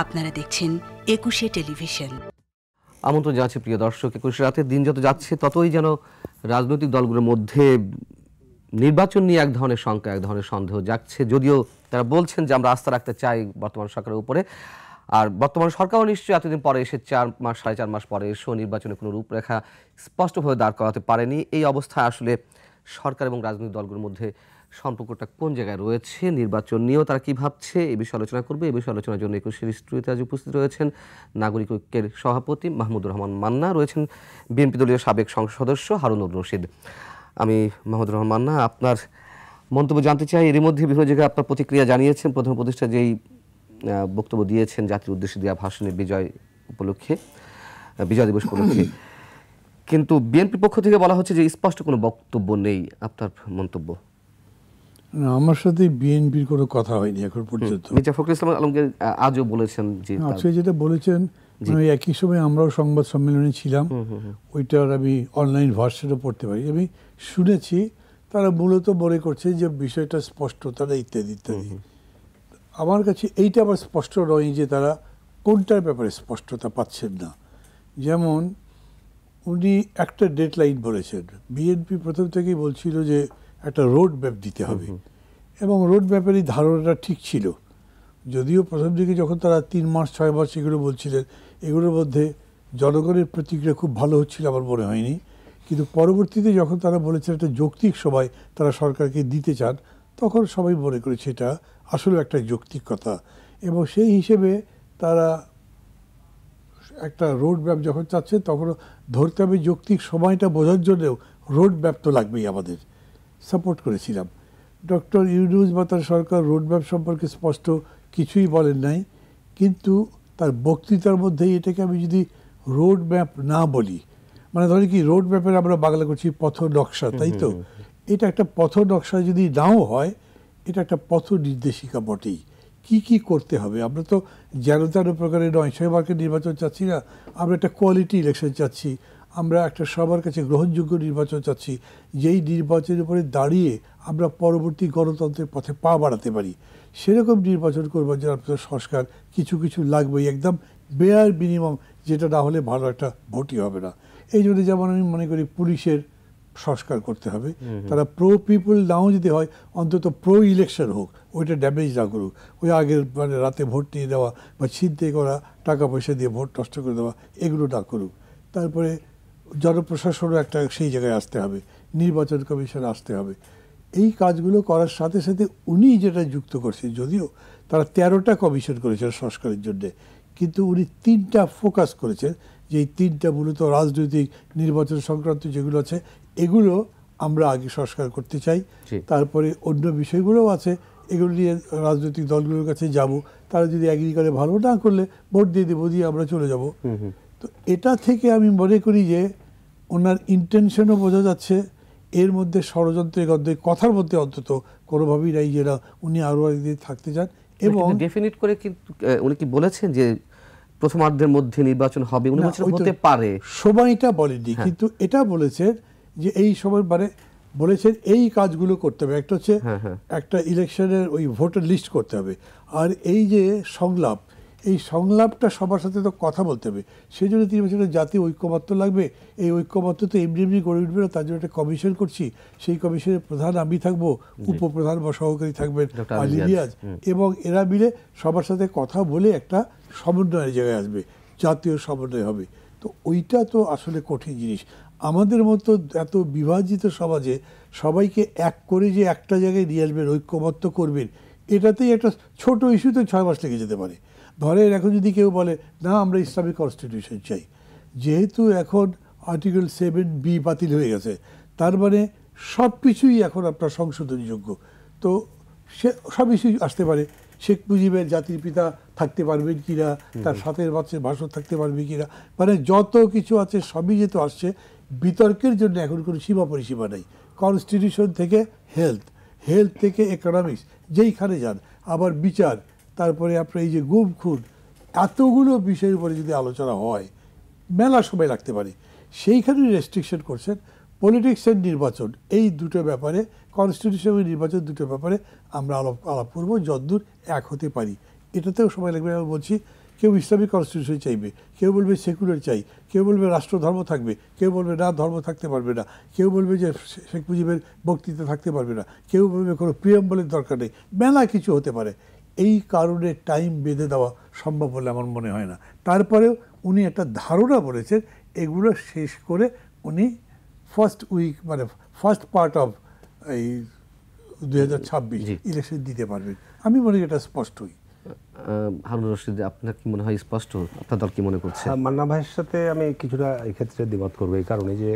আপনারা দেখছেন একুশে টেলিভিশন। আমন্ত্রণ জানাচ্ছি প্রিয় দর্শক। 21 রাতের দিন যত যাচ্ছে ততই যেন রাজনৈতিক দলগুলোর মধ্যে নির্বাচন নিয়ে এক ধরনের শঙ্কা, এক ধরনের সন্দেহ জাগছে। যদিও তারা বলছেন যে আমরা আস্থা রাখতে চাই বর্তমান সরকারের উপরে, আর বর্তমান সরকারও নিশ্চয়ই এতদিন পরে এসে 4 মাস 4.5 মাস পরে এসেও নির্বাচনের কোনো রূপরেখা স্পষ্টভাবে দাঁড় করাতে পারেনি। এই অবস্থায় আসলে সরকার এবং রাজনৈতিক দলগুলোর মধ্যে সম্পর্কটা কোন জায়গায় রয়েছে, নির্বাচন নিয়েও তারা কি ভাবছে, এই বিষয়ে আলোচনা করবে। এই বিষয়ে আলোচনার জন্য 21 স্টুডিওতে আজ উপস্থিত রয়েছেন নাগরিক ঐক্যের সভাপতি মাহমুদুর রহমান মান্না, রয়েছেন বিএনপি দলীয় সাবেক সংসদ সদস্য হারুনুর রশিদ। আমি মাহমুদুর রহমান মান্না, আপনার মন্তব্য জানতে চাই। এর মধ্যে বিভিন্ন জায়গায় আপনার প্রতিক্রিয়া জানিয়েছেন। প্রথম উপদেষ্টা যেই বক্তব্য দিয়েছেন জাতির উদ্দেশ্যে দেওয়া ভাষণে বিজয় উপলক্ষে, বিজয় দিবস উপলক্ষে, কিন্তু বিএনপির পক্ষ থেকে বলা হচ্ছে যে স্পষ্ট কোনো বক্তব্য নেই। আপনার মন্তব্য? আমার সাথে বিএনপির কোনো কথা হয়নি এখন পর্যন্ত। মির্জা ফখরুল ইসলাম আলমগীর আজও বলেছেন যে আজকে যেটা বলেছেন, একই সময় আমরাও সংবাদ সম্মেলনে ছিলাম, ওইটার আমি অনলাইন ভার্সনও পড়তে পারি। আমি শুনেছি তারা মূলত মনে করছে যে বিষয়টা স্পষ্টতা নেই ইত্যাদি ইত্যাদি। আমার কাছে এইটা আবার স্পষ্ট নয় যে তারা কোনটার ব্যাপারে স্পষ্টতা পাচ্ছেন না। যেমন উনি একটা ডেডলাইন বলেছেন, বিএনপি প্রথম থেকেই বলছিল যে একটা রোড ম্যাপ দিতে হবে, এবং রোড ম্যাপেরই ধারণাটা ঠিক ছিল। যদিও প্রথম দিকে যখন তারা 3 মাস 6 মাস এগুলো বলছিলেন, এগুলোর মধ্যে জনগণের প্রতিক্রিয়া খুব ভালো হচ্ছিল আমার মনে হয়নি। কিন্তু পরবর্তীতে যখন তারা বলেছেন একটা যৌক্তিক সময় তারা সরকারকে দিতে চান, তখন সবাই মনে করেছে এটা আসলে একটা যৌক্তিক কথা। এবং সেই হিসেবে তারা একটা রোড ম্যাপ যখন চাচ্ছে, তখন ধরতে হবে যৌক্তিক সময়টা বোঝার জন্যও রোড ম্যাপ তো লাগবেই। আমাদের সাপোর্ট করেছিলাম। ডক্টর ইউনূস বা তার সরকার রোড ম্যাপ সম্পর্কে স্পষ্ট কিছুই বলেন নাই, কিন্তু তার বক্তৃতার মধ্যেই এটাকে আমি যদি রোড ম্যাপ না বলি, মানে ধরি কি রোড ম্যাপের আমরা বাংলা করছি পথ নকশা, তাই তো? এটা একটা পথ নকশা যদি নাও হয়, এটা একটা পথ নির্দেশিকা বটেই। কি কি করতে হবে, আমরা তো যেন তেন প্রকারের নয় সবাইকে নির্বাচন চাচ্ছি না, আমরা একটা কোয়ালিটি ইলেকশন চাচ্ছি, আমরা একটা সবার কাছে গ্রহণযোগ্য নির্বাচন চাচ্ছি, যেই নির্বাচনের উপরে দাঁড়িয়ে আমরা পরবর্তী গণতন্ত্রের পথে পা বাড়াতে পারি। সেরকম নির্বাচন করবার জন্য আপনার সংস্কার কিছু কিছু লাগবেই, একদম বেয়ার মিনিমাম, যেটা না হলে ভালো একটা ভোটই হবে না। এই জন্য যেমন আমি মনে করি পুলিশের সংস্কার করতে হবে। তারা প্রো পিপুল নাও যদি হয়, অন্তত প্রো ইলেকশন হোক, ওইটা ড্যামেজ না করুক। ওই আগের মানে রাতে ভোট নিয়ে দেওয়া বা ছিনতাই করা, টাকা পয়সা দিয়ে ভোট নষ্ট করে দেওয়া, এগুলো না করুক। তারপরে জনপ্রশাসনও একটা সেই জায়গায় আসতে হবে, নির্বাচন কমিশন আসতে হবে। এই কাজগুলো করার সাথে সাথে উনি যেটা যুক্ত করছেন, যদিও তারা 13টা কমিশন করেছেন সংস্কারের জন্যে, কিন্তু উনি 3টা ফোকাস করেছেন, যে এই 3টা মূলত রাজনৈতিক নির্বাচন সংক্রান্ত যেগুলো আছে এগুলো আমরা আগে সংস্কার করতে চাই। তারপরে অন্য বিষয়গুলোও আছে, এগুলো নিয়ে রাজনৈতিক দলগুলোর কাছে যাব, তারা যদি এগ্রি করে ভালো, না করলে ভোট দিয়ে দেবো, দিয়ে আমরা চলে যাব। তো এটা থেকে আমি মনে করি যে ওনার ইন্টেনশনও বোঝা যাচ্ছে, এর মধ্যে ষড়যন্ত্রের গন্ধে কথার মধ্যে অন্তত কোনোভাবেই নাই যে না উনি আরও একদিন থাকতে চান। এবং ডেফিনিট করে কিন্তু উনি কি বলেছেন যে প্রথমার্ধের মধ্যে নির্বাচন হবে? উনি বলেছেন হতে পারে, সময়টা বলেননি, কিন্তু এটা বলেছেন যে এই সময় মানে বলেছেন এই কাজগুলো করতে হবে। একটা হচ্ছে একটা ইলেকশনের ওই ভোটার লিস্ট করতে হবে, আর এই যে সংলাপ, এই সংলাপটা সবার সাথে তো কথা বলতে হবে। সেই জন্য তিনি বলছেন জাতীয় ঐক্যমত্য লাগবে। এই ঐক্যমত্য তো এমনি এমনি গড়ে উঠবে না, তার জন্য একটা কমিশন করছি। সেই কমিশনের প্রধান আমি থাকবো, উপপ্রধান বা সহকারী থাকবেন আলী রিয়াজ, এবং এরা মিলে সবার সাথে কথা বলে একটা সমন্বয়ের জায়গায় আসবে, জাতীয় সমন্বয় হবে। তো ওইটা তো আসলে কঠিন জিনিস। আমাদের মতো এত বিভাজিত সমাজে সবাইকে এক করে যে একটা জায়গায় নিয়ে আসবেন, ঐক্যমত্য করবেন, এটাতেই একটা ছোট ইস্যুতে 6 মাস লেগে যেতে পারে। ধরেন এখন যদি কেউ বলে না আমরা ইসলামিক কনস্টিটিউশন চাই, যেহেতু এখন আর্টিকেল 7B বাতিল হয়ে গেছে, তার মানে সব কিছুই এখন আপনার সংশোধনযোগ্য। তো সে সব ইস্যুই আসতে পারে। শেখ মুজিবের জাতির পিতা থাকতে পারবেন কিনা, তার সাথের বাচ্চার ভাষণ থাকতে পারবে কিনা, মানে যত কিছু আছে সবই যেহেতু আসছে, বিতর্কের জন্য এখন কোনো সীমা পরিসীমা নেই। কনস্টিটিউশন থেকে হেলথ, হেলথ থেকে ইকোনমিক্স, যেইখানে যান, আবার বিচার, তারপরে আপনার এই যে গুম খুন, এতগুলো বিষয়ের উপরে যদি আলোচনা হয় মেলা সময় লাগতে পারে। সেইখানেই রেস্ট্রিকশন করছেন। পলিটিক্স এন্ড নির্বাচন, এই দুটো ব্যাপারে, কনস্টিটিউশন নির্বাচন দুটো ব্যাপারে আমরা আলাপ করবো যতদূর এক হতে পারি। এটাতেও সময় লাগবে। আমি বলছি কেউ ইসলামিক কনস্টিটিউশন চাইবে, কেউ বলবে সেকুলার চাই, কেউ বলবে রাষ্ট্রধর্ম থাকবে, কেউ বলবে না ধর্ম থাকতে পারবে না, কেউ বলবে যে শেখ মুজিবের বক্তৃতা থাকতে পারবে না, কেউ বলবে কোনো প্রিয়াম্বলের দরকার নেই, মেলা কিছু হতে পারে। এই কারণে টাইম বেঁধে দেওয়া সম্ভব বলে আমার মনে হয় না। তারপরেও উনি একটা ধারণা বলেছেন, এগুলো শেষ করে উনি ফার্স্ট পার্ট অফ এই 2026 ইলেকশন দিতে পারবেন। আমি মনে করি এটা স্পষ্টই। হারুন রশিদ, আপনার কি মনে হয় স্পষ্ট? আপনার দল কি মনে করছে? মান্না ভাইয়ের সাথে আমি কিছুটা এই ক্ষেত্রে দ্বিমত করবো, এই কারণে যে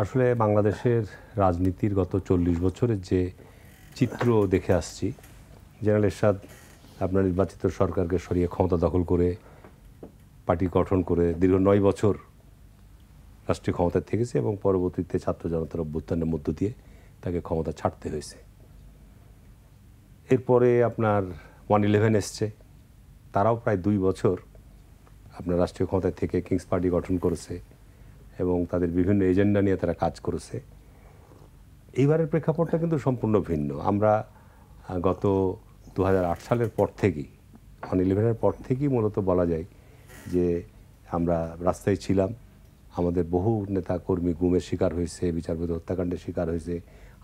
আসলে বাংলাদেশের রাজনীতির গত 40 বছরের যে চিত্র দেখে আসছি, জেনারেল এরশাদ আপনার নির্বাচিত সরকারকে সরিয়ে ক্ষমতা দখল করে পার্টি গঠন করে দীর্ঘ 9 বছর রাষ্ট্রীয় ক্ষমতায় থেকেছে এবং পরবর্তীতে ছাত্র জনতার অভ্যুত্থানের মধ্য দিয়ে তাকে ক্ষমতা ছাড়তে হয়েছে। এরপরে আপনার 111 এসছে, তারাও প্রায় 2 বছর আপনার রাষ্ট্রীয় ক্ষমতায় থেকে কিংস পার্টি গঠন করেছে এবং তাদের বিভিন্ন এজেন্ডা নিয়ে তারা কাজ করেছে। এইবারের প্রেক্ষাপটটা কিন্তু সম্পূর্ণ ভিন্ন। আমরা গত 2008 সালের পর থেকেই 111-এর পর থেকেই মূলত বলা যায় যে আমরা রাস্তায় ছিলাম, আমাদের বহু নেতা কর্মী গুমের শিকার হয়েছে, বিচারপতি হত্যাকাণ্ডের শিকার হয়েছে,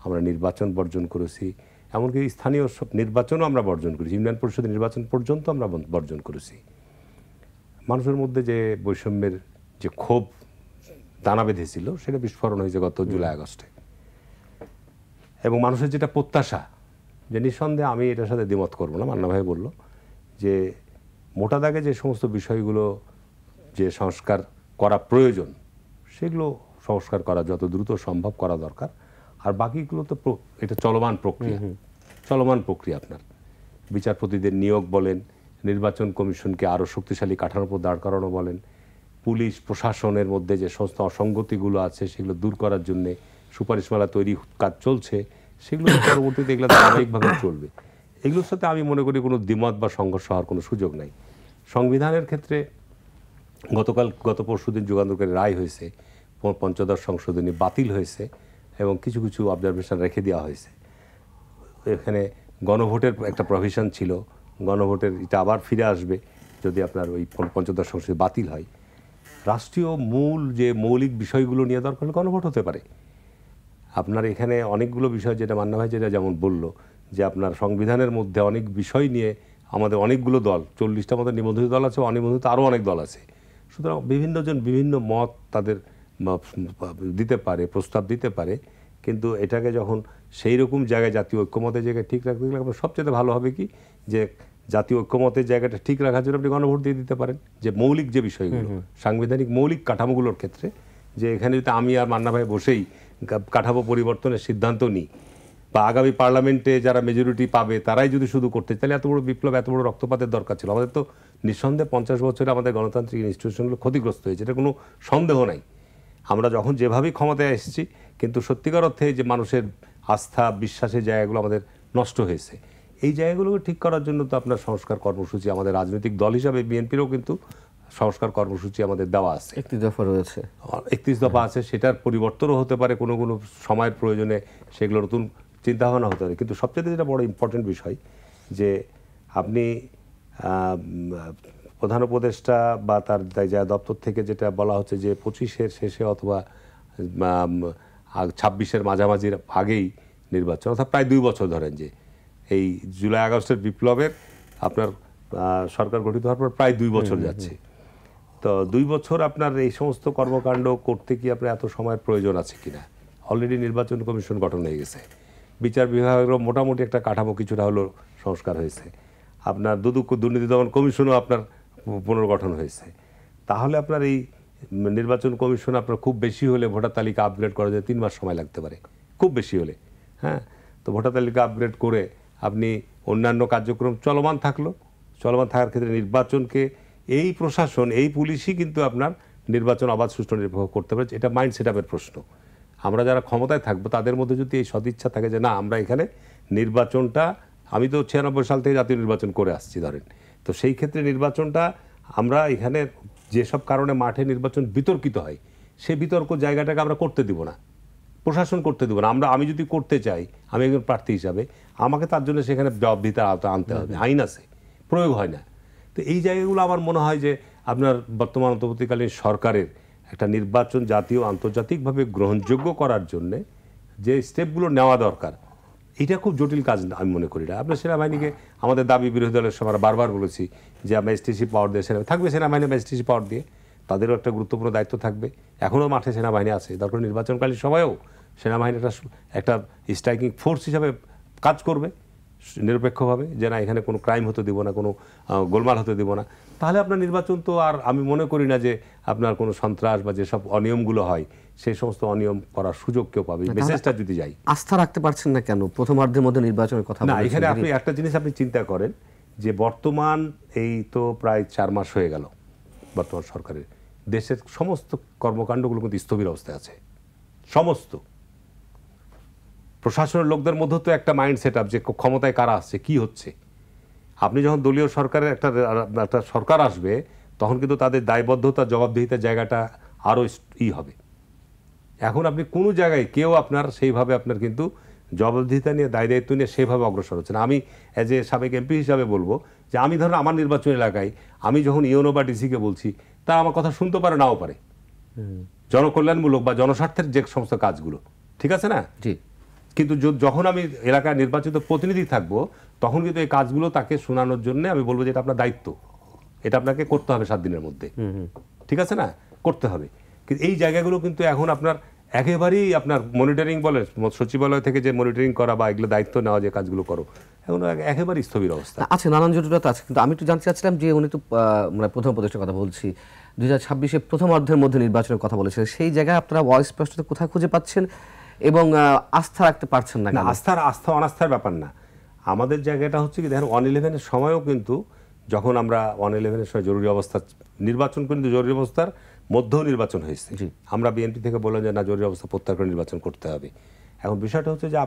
আমরা নির্বাচন বর্জন করেছি, এমনকি স্থানীয় সব নির্বাচনও আমরা বর্জন করেছি, ইউনিয়ন পরিষদের নির্বাচন পর্যন্ত আমরা বর্জন করেছি। মানুষের মধ্যে যে বৈষম্যের যে ক্ষোভ দানা বেঁধেছিল সেটা বিস্ফোরণ হয়েছে গত জুলাই আগস্টে। এবং মানুষের যেটা প্রত্যাশা, যে নিঃসন্দেহে আমি এটার সাথে দ্বিমত করবো না, মান্না ভাই বলল যে মোটা দাগে যে সমস্ত বিষয়গুলো যে সংস্কার করা প্রয়োজন সেগুলো সংস্কার করা যত দ্রুত সম্ভব করা দরকার। আর বাকিগুলো তো এটা চলমান প্রক্রিয়া। আপনার বিচারপতিদের নিয়োগ বলেন, নির্বাচন কমিশনকে আরও শক্তিশালী কাঠামোর উপর দাঁড় করানো বলেন, পুলিশ প্রশাসনের মধ্যে যে সমস্ত অসঙ্গতিগুলো আছে সেগুলো দূর করার জন্যে সুপারিশমালা তৈরি কাজ চলছে, সেগুলো পরবর্তীতে এগুলো ধারাবাহিকভাবে চলবে। এগুলোর সাথে আমি মনে করি কোনো দ্বিমত বা সংঘর্ষ হওয়ার কোনো সুযোগ নাই। সংবিধানের ক্ষেত্রে গত পরশুদিন যুগান্তকারী রায় হয়েছে, পঞ্চদশ সংশোধনী বাতিল হয়েছে এবং কিছু কিছু অবজারভেশন রেখে দেওয়া হয়েছে। এখানে গণভোটের একটা প্রভিশন ছিল, গণভোটের এটা আবার ফিরে আসবে যদি আপনার ওই পঞ্চদশ সংশোধনী বাতিল হয়। রাষ্ট্রীয় যে মৌলিক বিষয়গুলো নিয়ে দরকার হলে গণভোট হতে পারে। আপনার এখানে অনেকগুলো বিষয়, যেটা মান্না ভাই যেটা যেমন বলল যে আপনার সংবিধানের মধ্যে অনেক বিষয় নিয়ে আমাদের অনেকগুলো দল, 40টা মতো নিবন্ধিত দল আছে, অনিবন্ধিত আরও অনেক দল আছে। সুতরাং বিভিন্নজন বিভিন্ন মত তাদের দিতে পারে, প্রস্তাব দিতে পারে, কিন্তু এটাকে যখন সেই রকম জায়গায় জাতীয় ঐক্যমতের জায়গায় ঠিক রাখতে গেলে আপনার সবচেয়ে ভালো হবে কি যে জাতীয় ঐক্যমতের জায়গাটা ঠিক রাখার জন্য আপনি গণভোট দিয়ে দিতে পারেন। যে মৌলিক যে বিষয়গুলো, সাংবিধানিক মৌলিক কাঠামোগুলোর ক্ষেত্রে, যে এখানে যদি আমি আর মান্না ভাই বসেই কাঠামো পরিবর্তনের সিদ্ধান্ত নিই বা আগামী পার্লামেন্টে যারা মেজরিটি পাবে তারাই যদি শুধু করতে, তাহলে এত বড় বিপ্লব, এত বড় রক্তপাতের দরকার ছিল? আমাদের তো নিঃসন্দেহে 50 বছরে আমাদের গণতান্ত্রিক ইনস্টিটিউশনগুলো ক্ষতিগ্রস্ত হয়েছে, এটা কোনো সন্দেহ নাই। আমরা যখন যেভাবেই ক্ষমতায় এসেছি, কিন্তু সত্যিকার অর্থে যে মানুষের আস্থা বিশ্বাসের জায়গাগুলো আমাদের নষ্ট হয়েছে, এই জায়গাগুলোকে ঠিক করার জন্য তো আপনার সংস্কার কর্মসূচি আমাদের রাজনৈতিক দল হিসাবে বিএনপিরও কিন্তু সংস্কার কর্মসূচি আমাদের দেওয়া আছে, 31 দফা রয়েছে, 31 দফা আছে। সেটার পরিবর্তনও হতে পারে কোনো কোনো সময়ের প্রয়োজনে, সেগুলো নতুন চিন্তাভাবনা হতে পারে। কিন্তু সবচেয়ে যেটা বড় ইম্পর্টেন্ট বিষয় যে আপনি প্রধান উপদেষ্টা বা তার যা দপ্তর থেকে যেটা বলা হচ্ছে যে 25-এর শেষে অথবা 26-এর মাঝামাঝির আগেই নির্বাচন, অর্থাৎ প্রায় 2 বছর ধরেন যে এই জুলাই আগস্টের বিপ্লবের আপনার সরকার গঠিত হওয়ার পর প্রায় 2 বছর যাচ্ছে। তো 2 বছর আপনার এই সমস্ত কর্মকাণ্ড করতে কি আপনার এত সময়ের প্রয়োজন আছে কিনা? অলরেডি নির্বাচন কমিশন গঠন হয়ে গেছে, বিচার বিভাগেরও মোটামুটি একটা কাঠামো কিছুটা হলো সংস্কার হয়েছে, আপনার দুর্নীতি দমন কমিশনও আপনার পুনর্গঠন হয়েছে। তাহলে আপনার এই নির্বাচন কমিশন আপনার খুব বেশি হলে ভোটার তালিকা আপগ্রেড করা যায় 3 মাস সময় লাগতে পারে, খুব বেশি হলে। হ্যাঁ, তো ভোটার তালিকা আপগ্রেড করে আপনি অন্যান্য কার্যক্রম চলমান থাকার ক্ষেত্রে নির্বাচনকে এই প্রশাসন, এই পুলিশই কিন্তু আপনার নির্বাচন অবাধ সুষ্ঠু নির্বাহ করতে পারে। এটা মাইন্ড সেট আপের প্রশ্ন। আমরা যারা ক্ষমতায় থাকবো তাদের মধ্যে যদি এই সদিচ্ছা থাকে যে না, আমরা এখানে নির্বাচনটা, আমি তো 96 সাল থেকে জাতীয় নির্বাচন করে আসছি ধরেন, তো সেই ক্ষেত্রে নির্বাচনটা আমরা এখানে যেসব কারণে মাঠে নির্বাচন বিতর্কিত হয়, সেই বিতর্ক জায়গাটাকে আমরা করতে দিব না, প্রশাসন করতে দেবো না। আমি যদি করতে চাই, আমি একজন প্রার্থী হিসাবে, আমাকে তার জন্য সেখানে জবাবদিহিতার আওতায় আনতে হবে। আইন আছে, প্রয়োগ হয় না। তো এই জায়গাগুলো আমার মনে হয় যে আপনার বর্তমান অন্তর্বর্তীকালীন সরকারের একটা নির্বাচন জাতীয় আন্তর্জাতিকভাবে গ্রহণযোগ্য করার জন্যে যে স্টেপগুলো নেওয়া দরকার, এটা খুব জটিল কাজ আমি মনে করি না। আপনার সেনাবাহিনীকে আমাদের দাবি বিরোধী দলের সময় বারবার বলেছি যে ম্যাজিস্ট্রেসি পাওয়ার দিয়ে থাকবে সেনাবাহিনী, ম্যাজিস্ট্রেসি পাওয়ার দিয়ে তাদেরও একটা গুরুত্বপূর্ণ দায়িত্ব থাকবে। এখনও মাঠে সেনাবাহিনী আছে, দরকার নির্বাচনকালীন সময়েও সেনাবাহিনী একটা স্ট্রাইকিং ফোর্স হিসাবে কাজ করবে নিরপেক্ষভাবে, যে না এখানে কোনো ক্রাইম হতে দিব না, কোনো গোলমাল হতে দিব না। তাহলে আপনার নির্বাচন তো আর আমি মনে করি না যে আপনার কোনো সন্ত্রাস বা যেসব অনিয়মগুলো হয় সেই সমস্ত অনিয়ম করার সুযোগ কেউ পাবে, মেসেজটা যদি যাই। আস্থা রাখতে পারছেন না কেন প্রথমার্ধের মধ্যে নির্বাচনের কথা? না, এখানে আপনি একটা জিনিস আপনি চিন্তা করেন যে বর্তমান এই তো প্রায় 4 মাস হয়ে গেল বর্তমান সরকারের, দেশের সমস্ত কর্মকাণ্ডগুলো কিন্তু স্থবির অবস্থায় আছে। সমস্ত প্রশাসনের লোকদের মধ্যে তো একটা মাইন্ড সেট আপ যে ক্ষমতায় কারা আসছে, কি হচ্ছে। আপনি যখন দলীয় সরকারের একটা সরকার আসবে তখন কিন্তু তাদের দায়বদ্ধতা জবাবদিহিতার জায়গাটা আরও হবে। এখন আপনি কোনো জায়গায় কেউ আপনার সেইভাবে আপনার কিন্তু জবাবদিহিতা নিয়ে দায়িত্ব নিয়ে সেভাবে অগ্রসর হচ্ছে না। আমি অ্যাজ এ সাবেক এমপি হিসাবে বলবো যে আমি ধরুন আমার নির্বাচন এলাকায় আমি যখন ইউনো বা ডিসিকে বলছি তারা আমার কথা শুনতে পারে নাও পারে, জনকল্যাণমূলক বা জনস্বার্থের যে সমস্ত কাজগুলো, ঠিক আছে না? কিন্তু যখন আমি এলাকায় নির্বাচিত প্রতিনিধি থাকবো তখন কিন্তু এই কাজগুলো তাকে শোনানোর জন্য আমি বলবো যে এটা আপনার দায়িত্ব, এটা আপনাকে করতে হবে 7 দিনের মধ্যে, ঠিক আছে না? করতে হবে। কিন্তু এই জায়গাগুলো কিন্তু এখন আপনার একেবারেই আপনার মনিটরিং বলে সচিবালয় থেকে যে মনিটরিং করা বা এগুলো দায়িত্ব নেওয়া যে কাজগুলো করো এখন একেবারেই স্থবির অবস্থা আছে, নানান জটিলতা আছে। কিন্তু আমি একটু জানতে চাচ্ছিলাম যে উনি তো মানে প্রথম উপদেষ্টার কথা বলছি, 2026-এ প্রথমার্ধের মধ্যে নির্বাচনের কথা বলেছেন, সেই জায়গায় আপনারা অস্পষ্টতা কোথায় খুঁজে পাচ্ছেন এবং আস্থা রাখতে পারছেন না? আস্থা অনাস্থার ব্যাপার না, আমাদের জায়গাটা হচ্ছে কি দেখেন 1-11-এর সময়ও কিন্তু যখন আমরা 1-11-এর সময় জরুরি অবস্থা নির্বাচন কিন্তু জরুরি অবস্থার মধ্যেও নির্বাচন হয়েছে, আমরা বিএনপি থেকে বললাম যে না জরুরি অবস্থা প্রত্যাহার করে নির্বাচন করতে হবে। এখন বিষয়টা হচ্ছে যে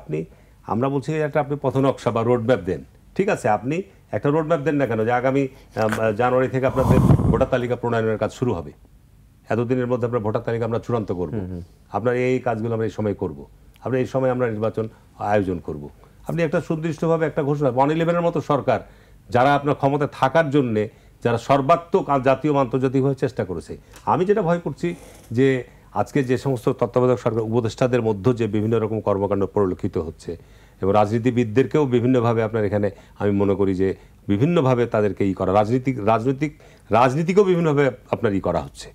আমরা বলছি একটা আপনি পথনকশা বা রোডম্যাপ দেন, ঠিক আছে, আপনি একটা রোডম্যাপ দেন না কেন যে আগামী জানুয়ারি থেকে আপনাদের ভোটার তালিকা প্রণয়নের কাজ শুরু হবে, এতদিনের মধ্যে আপনার ভোটার তালিকা আমরা চূড়ান্ত করব, আপনার এই কাজগুলো আমরা এই সময় করব, আমরা এই সময় আমরা নির্বাচন আয়োজন করব। আপনি একটা সুনির্দিষ্টভাবে একটা ঘোষণা 1-11-এর মতো সরকার যারা আপনার ক্ষমতায় থাকার জন্যে যারা সর্বাত্মক জাতীয় আন্তর্জাতিকভাবে চেষ্টা করেছে। আমি যেটা ভয় করছি যে আজকে যে সমস্ত তত্ত্বাবধায়ক সরকার উপদেষ্টাদের মধ্যে যে বিভিন্ন রকম কর্মকাণ্ড পরিলক্ষিত হচ্ছে এবং রাজনীতিবিদদেরকেও বিভিন্নভাবে আপনার এখানে আমি মনে করি যে বিভিন্নভাবে তাদেরকে করা রাজনীতিকেও বিভিন্নভাবে আপনার করা হচ্ছে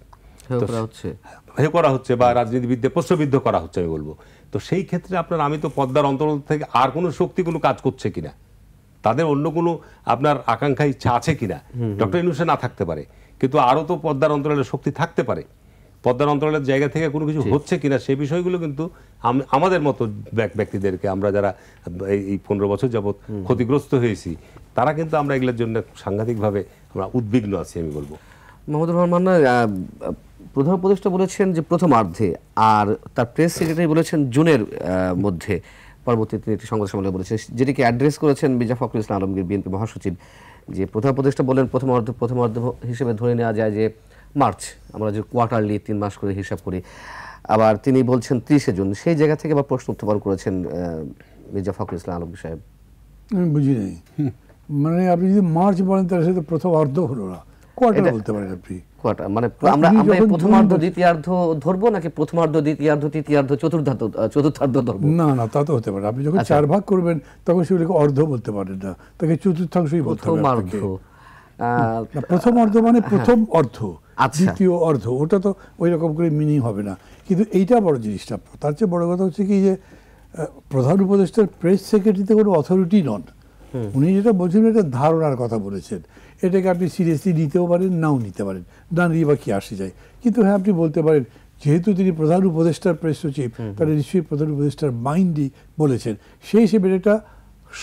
করা হচ্ছে বা রাজনীতিবিদদের প্রশ্নবিদ্ধ করা হচ্ছে আমি বলবো। তো সেই ক্ষেত্রে আপনার আমি তো পদ্মার অন্তরাল থেকে আর কোনো শক্তি কোনো কাজ করছে কিনা, তাদের অন্য কোনো আপনার আকাঙ্ক্ষা ইচ্ছা আছে কিনা, ডক্টর ইউনূসের না থাকতে পারে কিন্তু আরও তো পদ্মার অন্তরালের শক্তি থাকতে পারে, পদ্মার অন্তরালের জায়গা থেকে কোনো কিছু হচ্ছে কিনা সেই বিষয়গুলো কিন্তু আমাদের মতো ব্যক্তিদেরকে আমরা যারা এই 15 বছর যাবৎ ক্ষতিগ্রস্ত হয়েছি তারা কিন্তু আমরা এগুলোর জন্য সাংঘাতিকভাবে আমরা উদ্বিগ্ন আছি আমি বলবো। মাহমুদুর রহমান প্রধান উপদেষ্টা বলেছেন যে প্রথমার্ধে, আর তার প্রেস সেক্রেটারি বলেছেন জুনের মধ্যে। পরবর্তীতে একটি সংবাদ সম্মেলনে বলেছেন, যেটিকে অ্যাড্রেস করেছেন মির্জা ফখরুল ইসলাম আলমগীর বিএনপি মহাসচিব, যে প্রধান উপদেষ্টা বলেন প্রথমার্ধ হিসেবে ধরে নেওয়া যায় যে মার্চ, আমরা যে কোয়ার্টারলি 3 মাস করে হিসাব করি, আবার তিনি বলছেন 30শে জুন। সেই জায়গা থেকে আবার প্রশ্ন উত্থাপন করেছেন মির্জা ফখরুল ইসলাম আলমগীর সাহেব। আমি বুঝি নাই, মানে আপনি যদি মার্চ বলেন তাহলে সেটা প্রথম অর্ধ হলো না, কোয়ার্টার বলতে পারেন আপনি। কোয়ার্টার মানে আমরা প্রথমার্ধ দ্বিতীয়ার্ধ ধরবো নাকি প্রথমার্ধ দ্বিতীয়ার্ধ তৃতীয়ার্ধ চতুর্থার্ধ ধরবো? না তা তো হতে পারে, আপনি যখন 4 ভাগ করবেন তখন সেগুলোকে অর্ধ বলতে পারেন না, তাকে চতুর্থাংশই বলতে হবে। প্রথম অর্ধ মানে প্রথম অর্ধ, দ্বিতীয় অর্ধ ওটা তো ওই রকম করে মিনিং হবে না। কিন্তু এইটা বড় জিনিসটা, তার চেয়ে বড় কথা হচ্ছে কি যে প্রধান উপদেষ্টার প্রেস সেক্রেটারিতে কোনো অথরিটি নন, উনি যেটা বলছেন এটা ধারণার কথা বলেছেন, এটাকে আপনি সিরিয়াসলি নিতেও পারেন নাও নিতে পারেন, না নিয়ে বা কি আসে যায়। কিন্তু হ্যাঁ আপনি বলতে পারেন যেহেতু তিনি প্রধান উপদেষ্টার প্রেস সচিব তাহলে নিশ্চয়ই প্রধান উপদেষ্টার মাইন্ডই বলেছেন, সেই হিসেবে এটা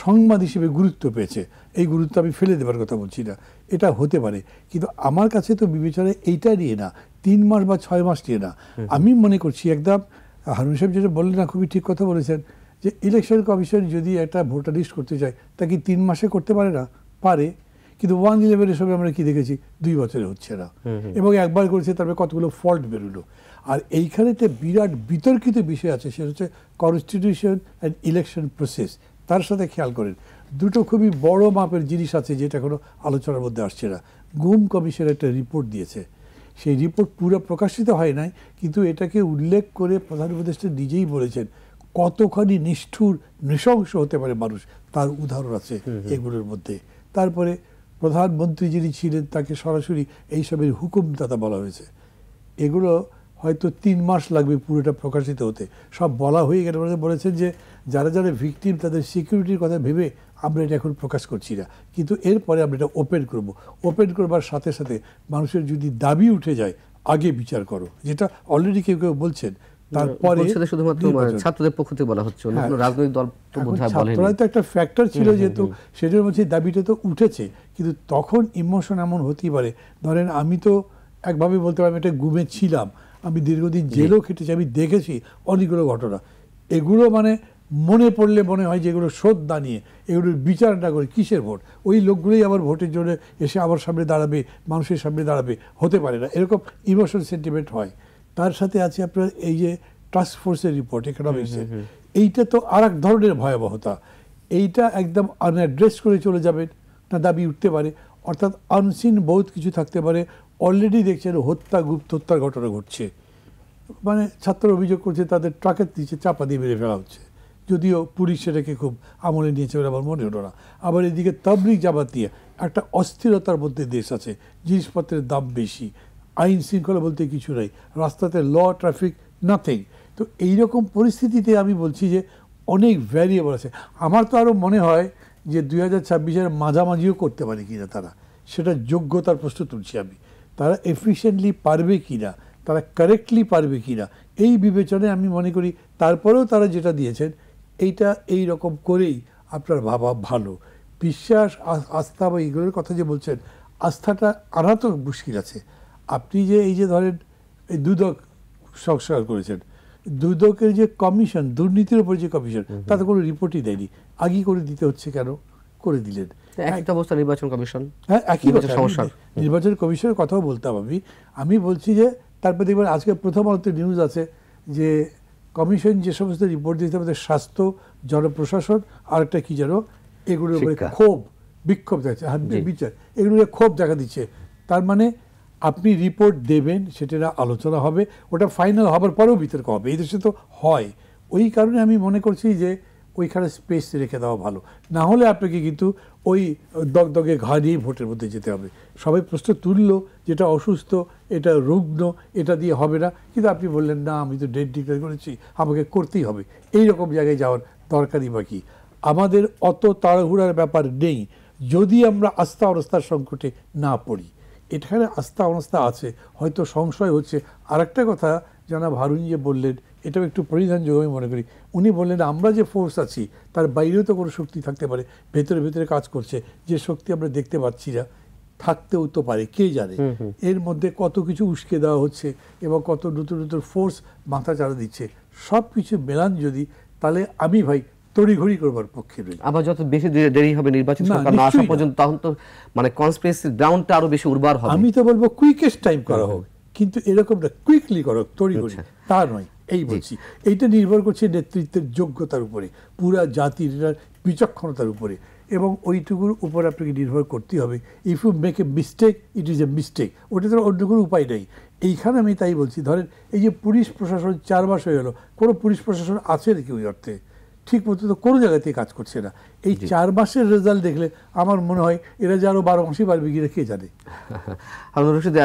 সংবাদ হিসেবে গুরুত্ব পেয়েছে। এই গুরুত্ব আমি ফেলে দেওয়ার কথা বলছি না, এটা হতে পারে, কিন্তু আমার কাছে তো বিবেচনায় এইটা নিয়ে না 3 মাস বা 6 মাস নিয়ে না। আমি মনে করছি একদম হারুন সাহেব যেটা বললেন না খুবই ঠিক কথা বলেছেন, যে ইলেকশন কমিশন যদি একটা ভোটার লিস্ট করতে চায় তা কি 3 মাসে করতে পারে না? পারে, কিন্তু 1-11-এর সময় আমরা কি দেখেছি 2 বছরে হচ্ছে না, এবং একবার করেছে তারপরে কতগুলো ফল্ট বেরোলো। আর এইখানে একটা বিরাট বিতর্কিত বিষয় আছে, সেটা হচ্ছে কনস্টিটিউশন অ্যান্ড ইলেকশন প্রসেস। তার সাথে খেয়াল করেন দুটো খুবই বড় মাপের জিনিস আছে যেটা কোনো আলোচনার মধ্যে আসছে না। গুম কমিশন একটা রিপোর্ট দিয়েছে, সেই রিপোর্ট পুরো প্রকাশিত হয় নাই, কিন্তু এটাকে উল্লেখ করে প্রধান উপদেষ্টা নিজেই বলেছেন কতখানি নিষ্ঠুর নৃশংস হতে পারে মানুষ, তার উদাহরণ আছে এগুলোর মধ্যে। তারপরে প্রধানমন্ত্রী যিনি ছিলেন তাকে সরাসরি এইসবের হুকুমদাতা বলা হয়েছে। এগুলো হয়তো 3 মাস লাগবে পুরোটা প্রকাশিত হতে, সব বলা হয়ে গেলে বলেছেন যে যারা যারা ভিকটিম তাদের সিকিউরিটির কথা ভেবে আমরা এটা এখন প্রকাশ করছি না, কিন্তু এরপরে আমরা এটা ওপেন করব। ওপেন করবার সাথে সাথে মানুষের যদি দাবি উঠে যায় আগে বিচার করো, যেটা অলরেডি কেউ কেউ বলছেন, তারপরে শুধুমাত্র ছাত্রদের পক্ষ থেকে বলা হচ্ছে, অন্য কোনো রাজনৈতিক দল তো বোধহয় বলেনি। ছাত্ররা তো একটা ফ্যাক্টর ছিল, যেহেতু সেটার মধ্যে দাবিটা তো উঠেছে, কিন্তু তখন ইমোশন এমন হতেই পারে। ধরেন আমি তো একভাবে বলতে পারি এটা গুমে ছিলাম, আমি দীর্ঘদিন জেলও খেটেছি, আমি দেখেছি অনেকগুলো ঘটনা। এগুলো মানে মনে পড়লে মনে হয় যে এগুলো শোধ না নিয়ে এগুলোর বিচার না করে কিসের ভোট, ওই লোকগুলোই আবার ভোটের জন্য এসে আমার সামনে দাঁড়াবে, মানুষের সামনে দাঁড়াবে, হতে পারে না, এরকম ইমোশনাল সেন্টিমেন্ট হয়। তার সাথে আছে আপনার এই যে টাস্ক ফোর্সের রিপোর্ট ইকোনমিক্সের, এইটা তো আর এক ধরনের ভয়াবহতা। এইটা একদম আনঅ্যাড্রেস করে চলে যাবেন না, দাবি উঠতে পারে, অর্থাৎ আনসিন বহুত কিছু থাকতে পারে। অলরেডি দেখছেন হত্যা, গুপ্ত হত্যার ঘটনা ঘটছে, মানে ছাত্র অভিযোগ করছে তাদের ট্রাকের নিচে চাপা দিয়ে মেরে ফেলা হচ্ছে, যদিও পুলিশ সেটাকে খুব আমলে নিয়েছে বলে আমার মনে হলো না। আবার এদিকে তাবলিগ জামাত দিয়ে একটা অস্থিরতার মধ্যে দেশ আছে, জিনিসপত্রের দাম বেশি, আইন শৃঙ্খলা বলতে কিছু নাই, রাস্তাতে ল ট্রাফিক নাথিং। তো এইরকম পরিস্থিতিতে আমি বলছি যে অনেক ভ্যারিয়েবল আছে। আমার তো আরও মনে হয় যে 2026-এর মাঝামাঝিও করতে পারে কিনা তারা, সেটা যোগ্যতার প্রশ্ন তুলছি আমি। তারা এফিশিয়েন্টলি পারবে কিনা, তারা কারেক্টলি পারবে কিনা, এই বিবেচনায় আমি মনে করি তারপরেও তারা যেটা দিয়েছেন এইটা এই রকম করেই আপনার ভাবা ভালো। বিশ্বাস, আস্থা বা এইগুলোর কথা যে বলছেন, আস্থাটা আনা তো মুশকিল আছে। আপনি যে এই যে ধরেন এই দুদক সংস্কার করেছেন, দুদকের যে কমিশন, দুর্নীতির উপর যে কমিশন, তাতে কোনো রিপোর্টই দেয়নি, আগেই করে দিতে হচ্ছে কেন, করে দিলেন। একটা অবস্থা নির্বাচন কমিশন, হ্যাঁ একই সমস্যা। নির্বাচন কমিশনের কথাও বলতাম আমি বলছি যে তারপরে দেখবেন আজকে প্রথম আলোতে নিউজ আছে যে কমিশন যে সমস্ত রিপোর্ট দিতে হবে, স্বাস্থ্য, জনপ্রশাসন আর একটা কি যেন, এগুলোর উপরে ক্ষোভ বিক্ষোভ দেখাচ্ছে, বিচার, এগুলো ক্ষোভ দেখা দিচ্ছে। তার মানে আপনি রিপোর্ট দেবেন, সেটা আলোচনা হবে, ওটা ফাইনাল হবার পরেও বিতর্ক হবে, এই দেশে তো হয়। ওই কারণে আমি মনে করছি যে ওইখানে স্পেস রেখে দেওয়া ভালো, না হলে আপনাকে কিন্তু ওই দগদগে ঘা নিয়েই ভোটের মধ্যে যেতে হবে। সবাই প্রশ্ন তুললো যেটা অসুস্থ, এটা রুগ্ন, এটা দিয়ে হবে না, কিন্তু আপনি বললেন না আমি তো ডেট ডিক্লেয়ার করেছি, আমাকে করতেই হবে, এই রকম জায়গায় যাওয়ার দরকারই বাকি। আমাদের অত তাড়াহুড়ার ব্যাপার নেই যদি আমরা আস্থা অনাস্থার সংকটে না পড়ি। এখানে আস্থা অনাস্থা আছে, হয়তো সংশয় হচ্ছে। আর একটা কথা জনাব হারুন যে বললেন, এটাও একটু পরিধানযোগ্য আমি মনে করি। উনি বললেন আমরা যে ফোর্স আছি তার বাইরেও তো কোনো শক্তি থাকতে পারে, ভেতরে ভেতরে কাজ করছে, যে শক্তি আমরা দেখতে পাচ্ছি না, থাকতেও তো পারে, কে জানে। এর মধ্যে কত কিছু উস্কে দেওয়া হচ্ছে এবং কত নতুন নতুন ফোর্স মাথা চাড়া দিচ্ছে, সব কিছু মেলান যদি, তাহলে আমি ভাই তড়িঘড়ি করবার পক্ষে রই। আবার যত বেশি দেরি হবে নির্বাচন সরকার না আসা পর্যন্ত, তখন তো মানে কনস্পিরেসি গ্রাউন্ডটা আরো বেশি উর্বর হবে। আমি তো বলবো কুইকেস্ট টাইম করা হোক, কিন্তু এরকম না কুইকলি করো, তড়িঘড়ি তা নয়, এই বলছি। এইটা নির্ভর করছে নেতৃত্বের যোগ্যতার উপরে, পুরা জাতির বিচক্ষণতার উপরে, এবং ওইটুকুর উপর আপনাকে নির্ভর করতে হবে। If you make a mistake, it is a mistake, ওটা তো অন্য কোনো উপায় নেই। এইখানে আমি তাই বলছি, ধরেন এই যে পুলিশ প্রশাসন 4 মাস হয়ে গেল, কোনো পুলিশ প্রশাসন আছে নাকি ওই অর্থে? ঠিক মতো তো কোনো জায়গাতেই কাজ করছে না। এই 4 মাসের রেজাল্ট দেখলে আমার মনে হয় এরা যে আরো 12 মাসই পারবে কিনা কে জানে। হারুন রশিদ,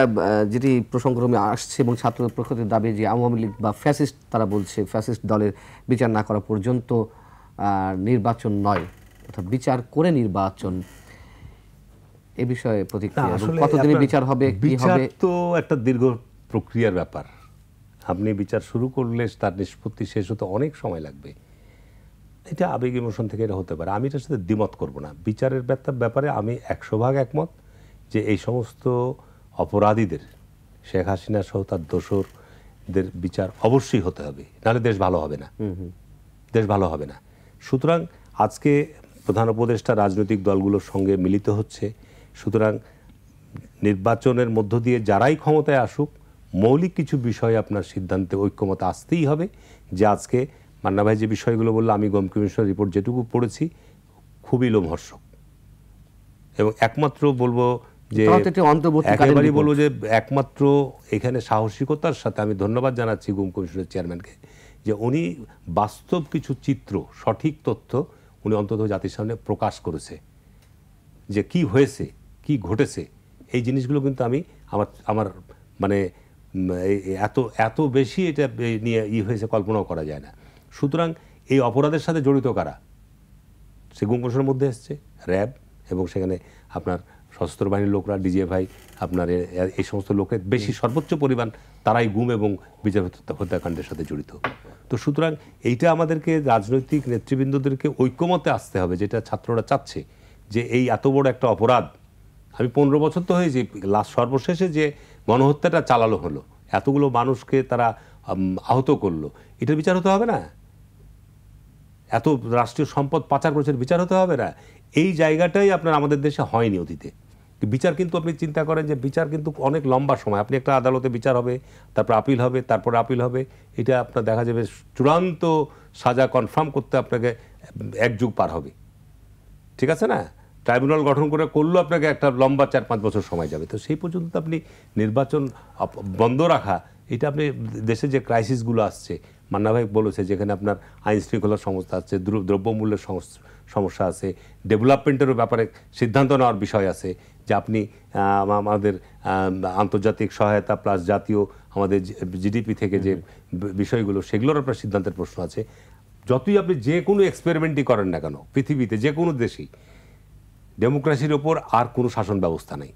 যেটি প্রসঙ্গক্রমে আসছে এবং ছাত্রদের পক্ষের দাবি যে আওয়ামী লীগ বা ফ্যাসিস্ট, তারা বলছে ফ্যাসিস্ট দলের বিচার না করা পর্যন্ত নির্বাচন নয়, অর্থাৎ বিচার করে নির্বাচন, এ বিষয়ে প্রতিক্রিয়া, কতদিনে বিচার হবে, কি হবে? তো একটা দীর্ঘ প্রক্রিয়ার ব্যাপার। আপনি বিচার শুরু করলে তার নিষ্পত্তি শেষ হতে অনেক সময় লাগবে। এটা আবেগ ইমোশন থেকে এটা হতে পারে, আমি এটার সাথে দ্বিমত করব না। বিচারের ব্যাপারে আমি 100% একমত যে এই সমস্ত অপরাধীদের, শেখ হাসিনা সহ তার দোসরদের বিচার অবশ্যই হতে হবে, নাহলে দেশ ভালো হবে না, দেশ ভালো হবে না। সুতরাং আজকে প্রধান উপদেষ্টা রাজনৈতিক দলগুলোর সঙ্গে মিলিত হচ্ছে। সুতরাং নির্বাচনের মধ্য দিয়ে যারাই ক্ষমতায় আসুক, মৌলিক কিছু বিষয়ে আপনার সিদ্ধান্তে ঐক্যমত আসতেই হবে। যে আজকে মান্না ভাই যে বিষয়গুলো বললো, আমি গম কমিশনের রিপোর্ট যেটুকু পড়েছি খুবই লোমহর্ষক, এবং একমাত্র বলবো যে তাহলে তো এটা অন্তর্বর্তীকালীন একেবারেই রিপোর্ট। বলবো যে একমাত্র এখানে সাহসিকতার সাথে আমি ধন্যবাদ জানাচ্ছি গুম কমিশনের চেয়ারম্যানকে, যে উনি বাস্তব কিছু চিত্র, সঠিক তথ্য উনি অন্তত জাতির সামনে প্রকাশ করেছে, যে কি হয়েছে, কি ঘটেছে। এই জিনিসগুলো কিন্তু আমি আমার মানে এত এত বেশি এটা নিয়ে হয়েছে কল্পনাও করা যায় না। সুতরাং এই অপরাধের সাথে জড়িত কারা, সে গুম কমিশনের মধ্যে এসছে র্যাব, এবং সেখানে আপনার সশস্ত্র বাহিনীর লোকরা, ডিজিএফআই, আপনার এই সমস্ত লোকের বেশি সর্বোচ্চ পরিমাণ তারাই গুম এবং বিচার হত্যাকাণ্ডের সাথে জড়িত। তো সুতরাং এইটা আমাদেরকে রাজনৈতিক নেতৃবৃন্দদেরকে ঐক্যমতে আসতে হবে, যেটা ছাত্ররা চাচ্ছে, যে এই এত বড় একটা অপরাধ, আমি 15 বছর তো হয়েছে, লাস্ট সর্বশেষে যে গণহত্যাটা চালালো হলো, এতগুলো মানুষকে তারা আহত করলো, এটার বিচার হতে হবে না? এত রাষ্ট্রীয় সম্পদ পাচার করেছেন, বিচার হতে হবে না? এই জায়গাটাই আপনার আমাদের দেশে হয়নি অতীতে। বিচার কিন্তু আপনি চিন্তা করেন যে বিচার কিন্তু অনেক লম্বা সময়, আপনি একটা আদালতে বিচার হবে, তারপর আপিল হবে, তারপর আপিল হবে, এটা আপনার দেখা যাবে চূড়ান্ত সাজা কনফার্ম করতে আপনাকে 1 যুগ পার হবে, ঠিক আছে না? ট্রাইব্যুনাল গঠন করে করলেও আপনাকে একটা লম্বা 4-5 বছর সময় যাবে। তো সেই পর্যন্ত আপনি নির্বাচন বন্ধ রাখা, এটা আপনি দেশে যে ক্রাইসিসগুলো আসছে, মান্না ভাই বলেছে, যেখানে আপনার আইন শৃঙ্খলার সমস্যা আছে, দ্রব্যমূল্যের সমস্যা আছে, ডেভেলপমেন্টেরও ব্যাপারে সিদ্ধান্ত নেওয়ার বিষয় আছে, যে আপনি আমাদের আন্তর্জাতিক সহায়তা প্লাস জাতীয় আমাদের জিডিপি থেকে যে বিষয়গুলো, সেগুলোর আপনার সিদ্ধান্তের প্রশ্ন আছে। যতই আপনি যে কোনো এক্সপেরিমেন্টই করেন না কেন পৃথিবীতে, যে কোনো দেশেই ডেমোক্রেসির ওপর আর কোনো শাসন ব্যবস্থা নেই।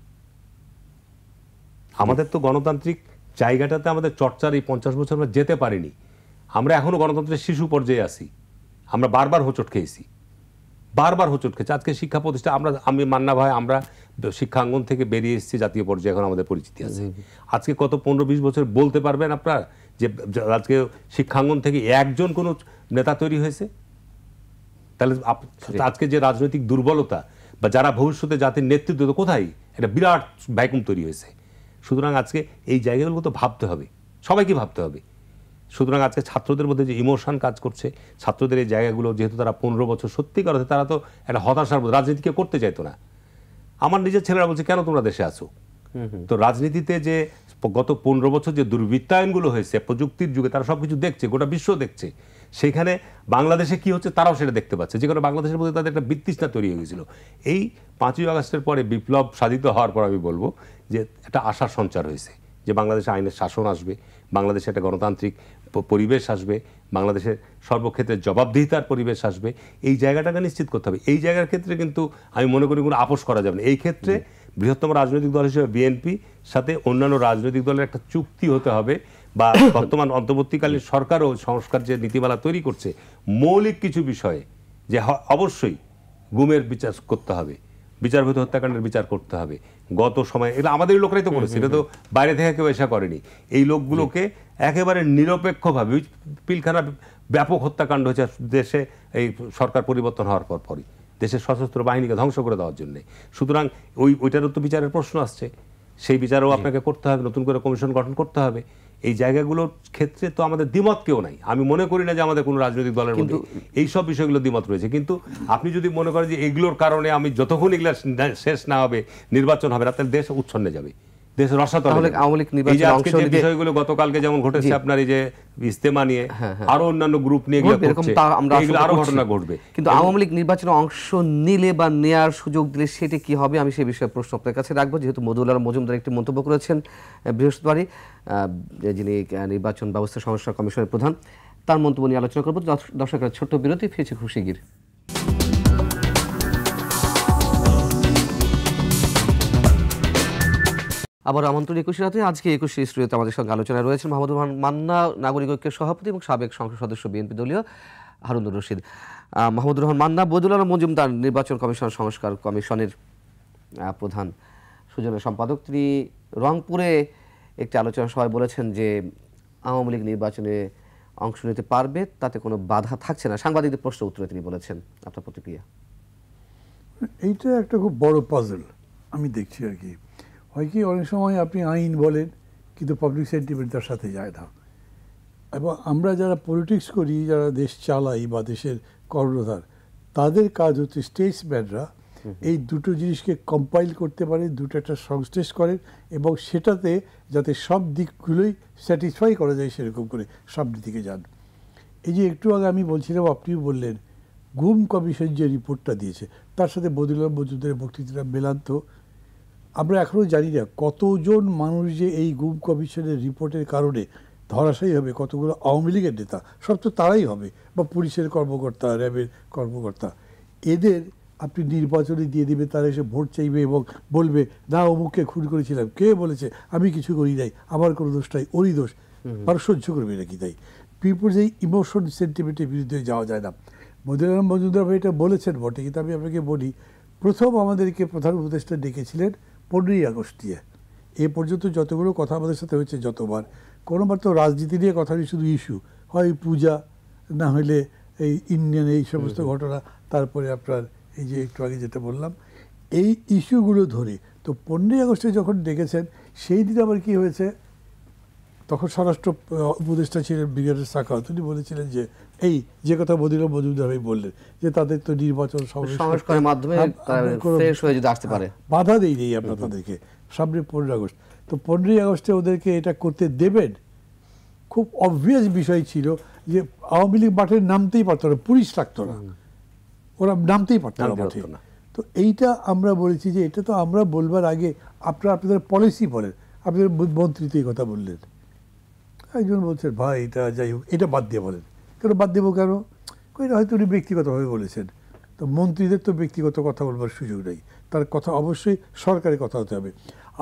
আমাদের তো গণতান্ত্রিক জায়গাটাতে আমাদের চর্চার এই 50 বছর আমরা যেতে পারিনি। আমরা এখনো গণতন্ত্রের শিশু পর্যায়ে আছি। আমরা বারবার হোঁচট খেয়েছি, বারবার হোঁচট খেয়েছি। আজকে শিক্ষা প্রতিষ্ঠান, আমি মান্না ভাই, আমরা শিক্ষাঙ্গন থেকে বেরিয়ে এসেছি, জাতীয় পর্যায়ে এখন আমাদের পরিচিতি আছে। আজকে কত 15-20 বছর বলতে পারবেন আপনার যে আজকে শিক্ষাঙ্গন থেকে একজন কোনো নেতা তৈরি হয়েছে? তাহলে আজকে যে রাজনৈতিক দুর্বলতা বা যারা ভবিষ্যতে জাতির নেতৃত্ব, কোথায় একটা বিরাট ভ্যাকুম তৈরি হয়েছে। সুতরাং আজকে এই জায়গাগুলো তো ভাবতে হবে, সবাইকে ভাবতে হবে। সুতরাং আজকে ছাত্রদের মধ্যে যে ইমোশন কাজ করছে, ছাত্রদের এই জায়গাগুলো, যেহেতু তারা 15 বছর সত্যিকার অর্থে তারা তো একটা হতাশার মধ্যে, রাজনীতিকে করতে চাইতো না। আমার নিজের ছেলেরা বলছে, কেন তোমরা দেশে আসো? তো রাজনীতিতে যে গত 15 বছর যে দুর্বৃত্তায়নগুলো হয়েছে প্রযুক্তির যুগে, তারা সবকিছু দেখছে, গোটা বিশ্ব দেখছে। সেখানে বাংলাদেশে কি হচ্ছে তারাও সেটা দেখতে পাচ্ছে, যে কারণে বাংলাদেশের মধ্যে তাদের একটা বিতৃষ্ণা তৈরি হয়ে গেছিল। এই 5ই আগস্টের পরে বিপ্লব সাধিত হওয়ার পর আমি বলবো যে একটা আশার সঞ্চার হয়েছে, যে বাংলাদেশে আইনের শাসন আসবে, বাংলাদেশে একটা গণতান্ত্রিক পরিবেশ আসবে, বাংলাদেশের সর্বক্ষেত্রে জবাবদিহিতার পরিবেশ আসবে। এই জায়গাটাকে নিশ্চিত করতে হবে। এই জায়গার ক্ষেত্রে কিন্তু আমি মনে করি কোনো আপোষ করা যাবে না। এই ক্ষেত্রে বৃহত্তম রাজনৈতিক দল হিসেবে বিএনপি সাথে অন্যান্য রাজনৈতিক দলের একটা চুক্তি হতে হবে, বা বর্তমান অন্তর্বর্তীকালীন সরকারও সংস্কার যে নীতিমালা তৈরি করছে, মৌলিক কিছু বিষয়ে যে অবশ্যই গুমের বিচার করতে হবে, বিচারবহির্ভূত হত্যাকাণ্ডের বিচার করতে হবে। গত সময়ে এটা আমাদের লোকরাই তো করেছে, এটা তো বাইরে থেকে কেউ এসা করেনি। এই লোকগুলোকে একেবারে নিরপেক্ষভাবে, পিলখানা ব্যাপক হত্যাকাণ্ড হয়েছে দেশে এই সরকার পরিবর্তন হওয়ার পরই, দেশের সশস্ত্র বাহিনীকে ধ্বংস করে দেওয়ার জন্য। সুতরাং ওইটারও তো বিচারের প্রশ্ন আসছে, সেই বিচারও আপনাকে করতে হবে, নতুন করে কমিশন গঠন করতে হবে। এই জায়গাগুলোর ক্ষেত্রে তো আমাদের দ্বিমত কেউ নাই। আমি মনে করি না যে আমাদের কোনো রাজনৈতিক দলের মধ্যে এই সব বিষয়গুলো দ্বিমত রয়েছে। কিন্তু আপনি যদি মনে করেন যে এগুলোর কারণে আমি যতক্ষণ এগুলো শেষ না হবে নির্বাচন হবে না, তাহলে দেশ উচ্ছন্নে যাবে, দেশ রসাতলে যাবে। এই যে আজকে যে বিষয়গুলো গতকালকে যেমন ঘটেছে আপনার এই যে ইজতেমা নিয়ে, আরো অন্যান্য গ্রুপ নিয়ে এগুলো আরো ঘটনা ঘটবে। কিন্তু আওয়ামী লীগ নির্বাচনে অংশ নিলে বা নেয়ার সুযোগ দিলে সেটা কি হবে, আমি সেই বিষয়ে প্রশ্ন আপনার কাছে রাখবো। যেহেতু মদুল আলম মজুমদার একটি মন্তব্য করেছেন বৃহস্পতিবারই, যিনি নির্বাচন ব্যবস্থা সংস্কার কমিশনের প্রধান, তার মন্তব্য নিয়ে আলোচনা করবো। দর্শকের ছোট্ট বিরতি, ফিরছে খুব শিগগির। আবার আমন্ত্রণ 21 রাতে। আজকে 21 স্টুডিওতে আমাদের সঙ্গে আলোচনায় রয়েছেন মাহমুদুর রহমান মান্না, নাগরিক ঐক্যের সভাপতি এবং সাবেক সংসদ সদস্য বিএনপি দলীয়, হারুনুর রশিদ। মাহমুদুর রহমান মান্না, বদিউল আলম মজুমদার নির্বাচন কমিশন সংস্কার কমিশনের প্রধান সুজনের সম্পাদক, তিনি রংপুরে একটি আলোচনা সভায় বলেছেন যে আওয়ামী লীগ নির্বাচনে অংশ নিতে পারবে, তাতে কোনো বাধা থাকছে না। সাংবাদিকদের প্রশ্ন উত্তরে তিনি বলেছেন, আপনার প্রতিক্রিয়া? এইটা একটা খুব বড় পাজল আমি দেখছি আর কি। হয় কি, অনেক সময় আপনি আইন বলেন কিন্তু পাবলিক সেন্টিমেন্ট তার সাথে যায় না। এবং আমরা যারা পলিটিক্স করি, যারা দেশ চালাই বা দেশের কর্ণধার, তাদের কাজ হচ্ছে স্টেটসম্যানরা এই দুটো জিনিসকে কম্পাইল করতে পারেন, দুটো একটা সংশ্লেষ করেন এবং সেটাতে যাতে সব দিকগুলোই স্যাটিসফাই করা যায় সেরকম করে সামনের দিকে যান। এই যে একটু আগে আমি বলছিলাম, আপনিও বললেন গুম কমিশন যে রিপোর্টটা দিয়েছে তার সাথে বদিউল মজুমদারের বক্তৃতাটা মেলান তো। আমরা এখনও জানি না কতজন মানুষ যে এই গুম কমিশনের রিপোর্টের কারণে ধরাশায়ী হবে, কতগুলো আওয়ামী লীগের নেতা, সব তো তারাই হবে, বা পুলিশের কর্মকর্তা, র্যাবের কর্মকর্তা। এদের আপনি নির্বাচনে দিয়ে দিবে, তারা এসে ভোট চাইবে এবং বলবে না অমুককে খুন করেছিলাম, কে বলেছে, আমি কিছু করি নাই, আমার কোনো দোষ নাই, ওরই দোষ। আর সহ্য করবে নাকি? তাই পিপুলস এই ইমোশন সেন্টিমেন্টের বিরুদ্ধে যাওয়া যায় না। বদিউল মজুমদার ভাই এটা বলেছেন বটে, কিন্তু আমি আপনাকে বলি, প্রথম আমাদেরকে প্রধান উপদেষ্টা ডেকেছিলেন 15ই আগস্ট দিয়ে। এ পর্যন্ত যতগুলো কথা আমাদের সাথে হয়েছে যতবার, কোনোবার তো রাজনীতি নিয়ে কথা নেই, শুধু ইস্যু হয়, পূজা না হলে এই ইন্ডিয়ান এই সমস্ত ঘটনা, তারপরে আপনার এই যে একটু আগে যেটা বললাম এই ইস্যুগুলো ধরে। তো 15ই আগস্টে যখন ডেকেছেন সেই দিন আবার কি হয়েছে, তখন স্বরাষ্ট্র উপদেষ্টা ছিলেন ব্রিগেডিয়ার সাখাওয়াত, তিনি বলেছিলেন যে এই যে কথা বদিউল মজুমদার ভাই বললেন যে তাদের তো নির্বাচন সংস্কারের মাধ্যমে ফ্রেশ হয়ে যদি আসতে পারে, বাধা দেই নেই আমরা তাদেরকে। সামনে 15ই আগস্ট, তো 15ই আগস্টে ওদেরকে এটা করতে দেবেন? খুব অবভিয়াস বিষয় ছিল যে আওয়ামী লীগ মাঠে নামতেই পারতো না, পুলিশ লাগতো না, ওরা নামতেই পারতো না মাঠে। তো এইটা আমরা বলেছি যে এটা তো আমরা বলবার আগে আপনারা আপনাদের পলিসি বলেন। আপনাদের মন্ত্রী তো এই কথা বললেন, একজন বলছেন ভাই এটা যাই হোক, এটা বাদ দিয়ে বলেন। কেন বাদ দেবো কেন? এটা হয়তো উনি ব্যক্তিগতভাবে বলেছেন। তো মন্ত্রীদের তো ব্যক্তিগত কথা বলবার সুযোগ নেই, তার কথা অবশ্যই সরকারের কথা হতে হবে।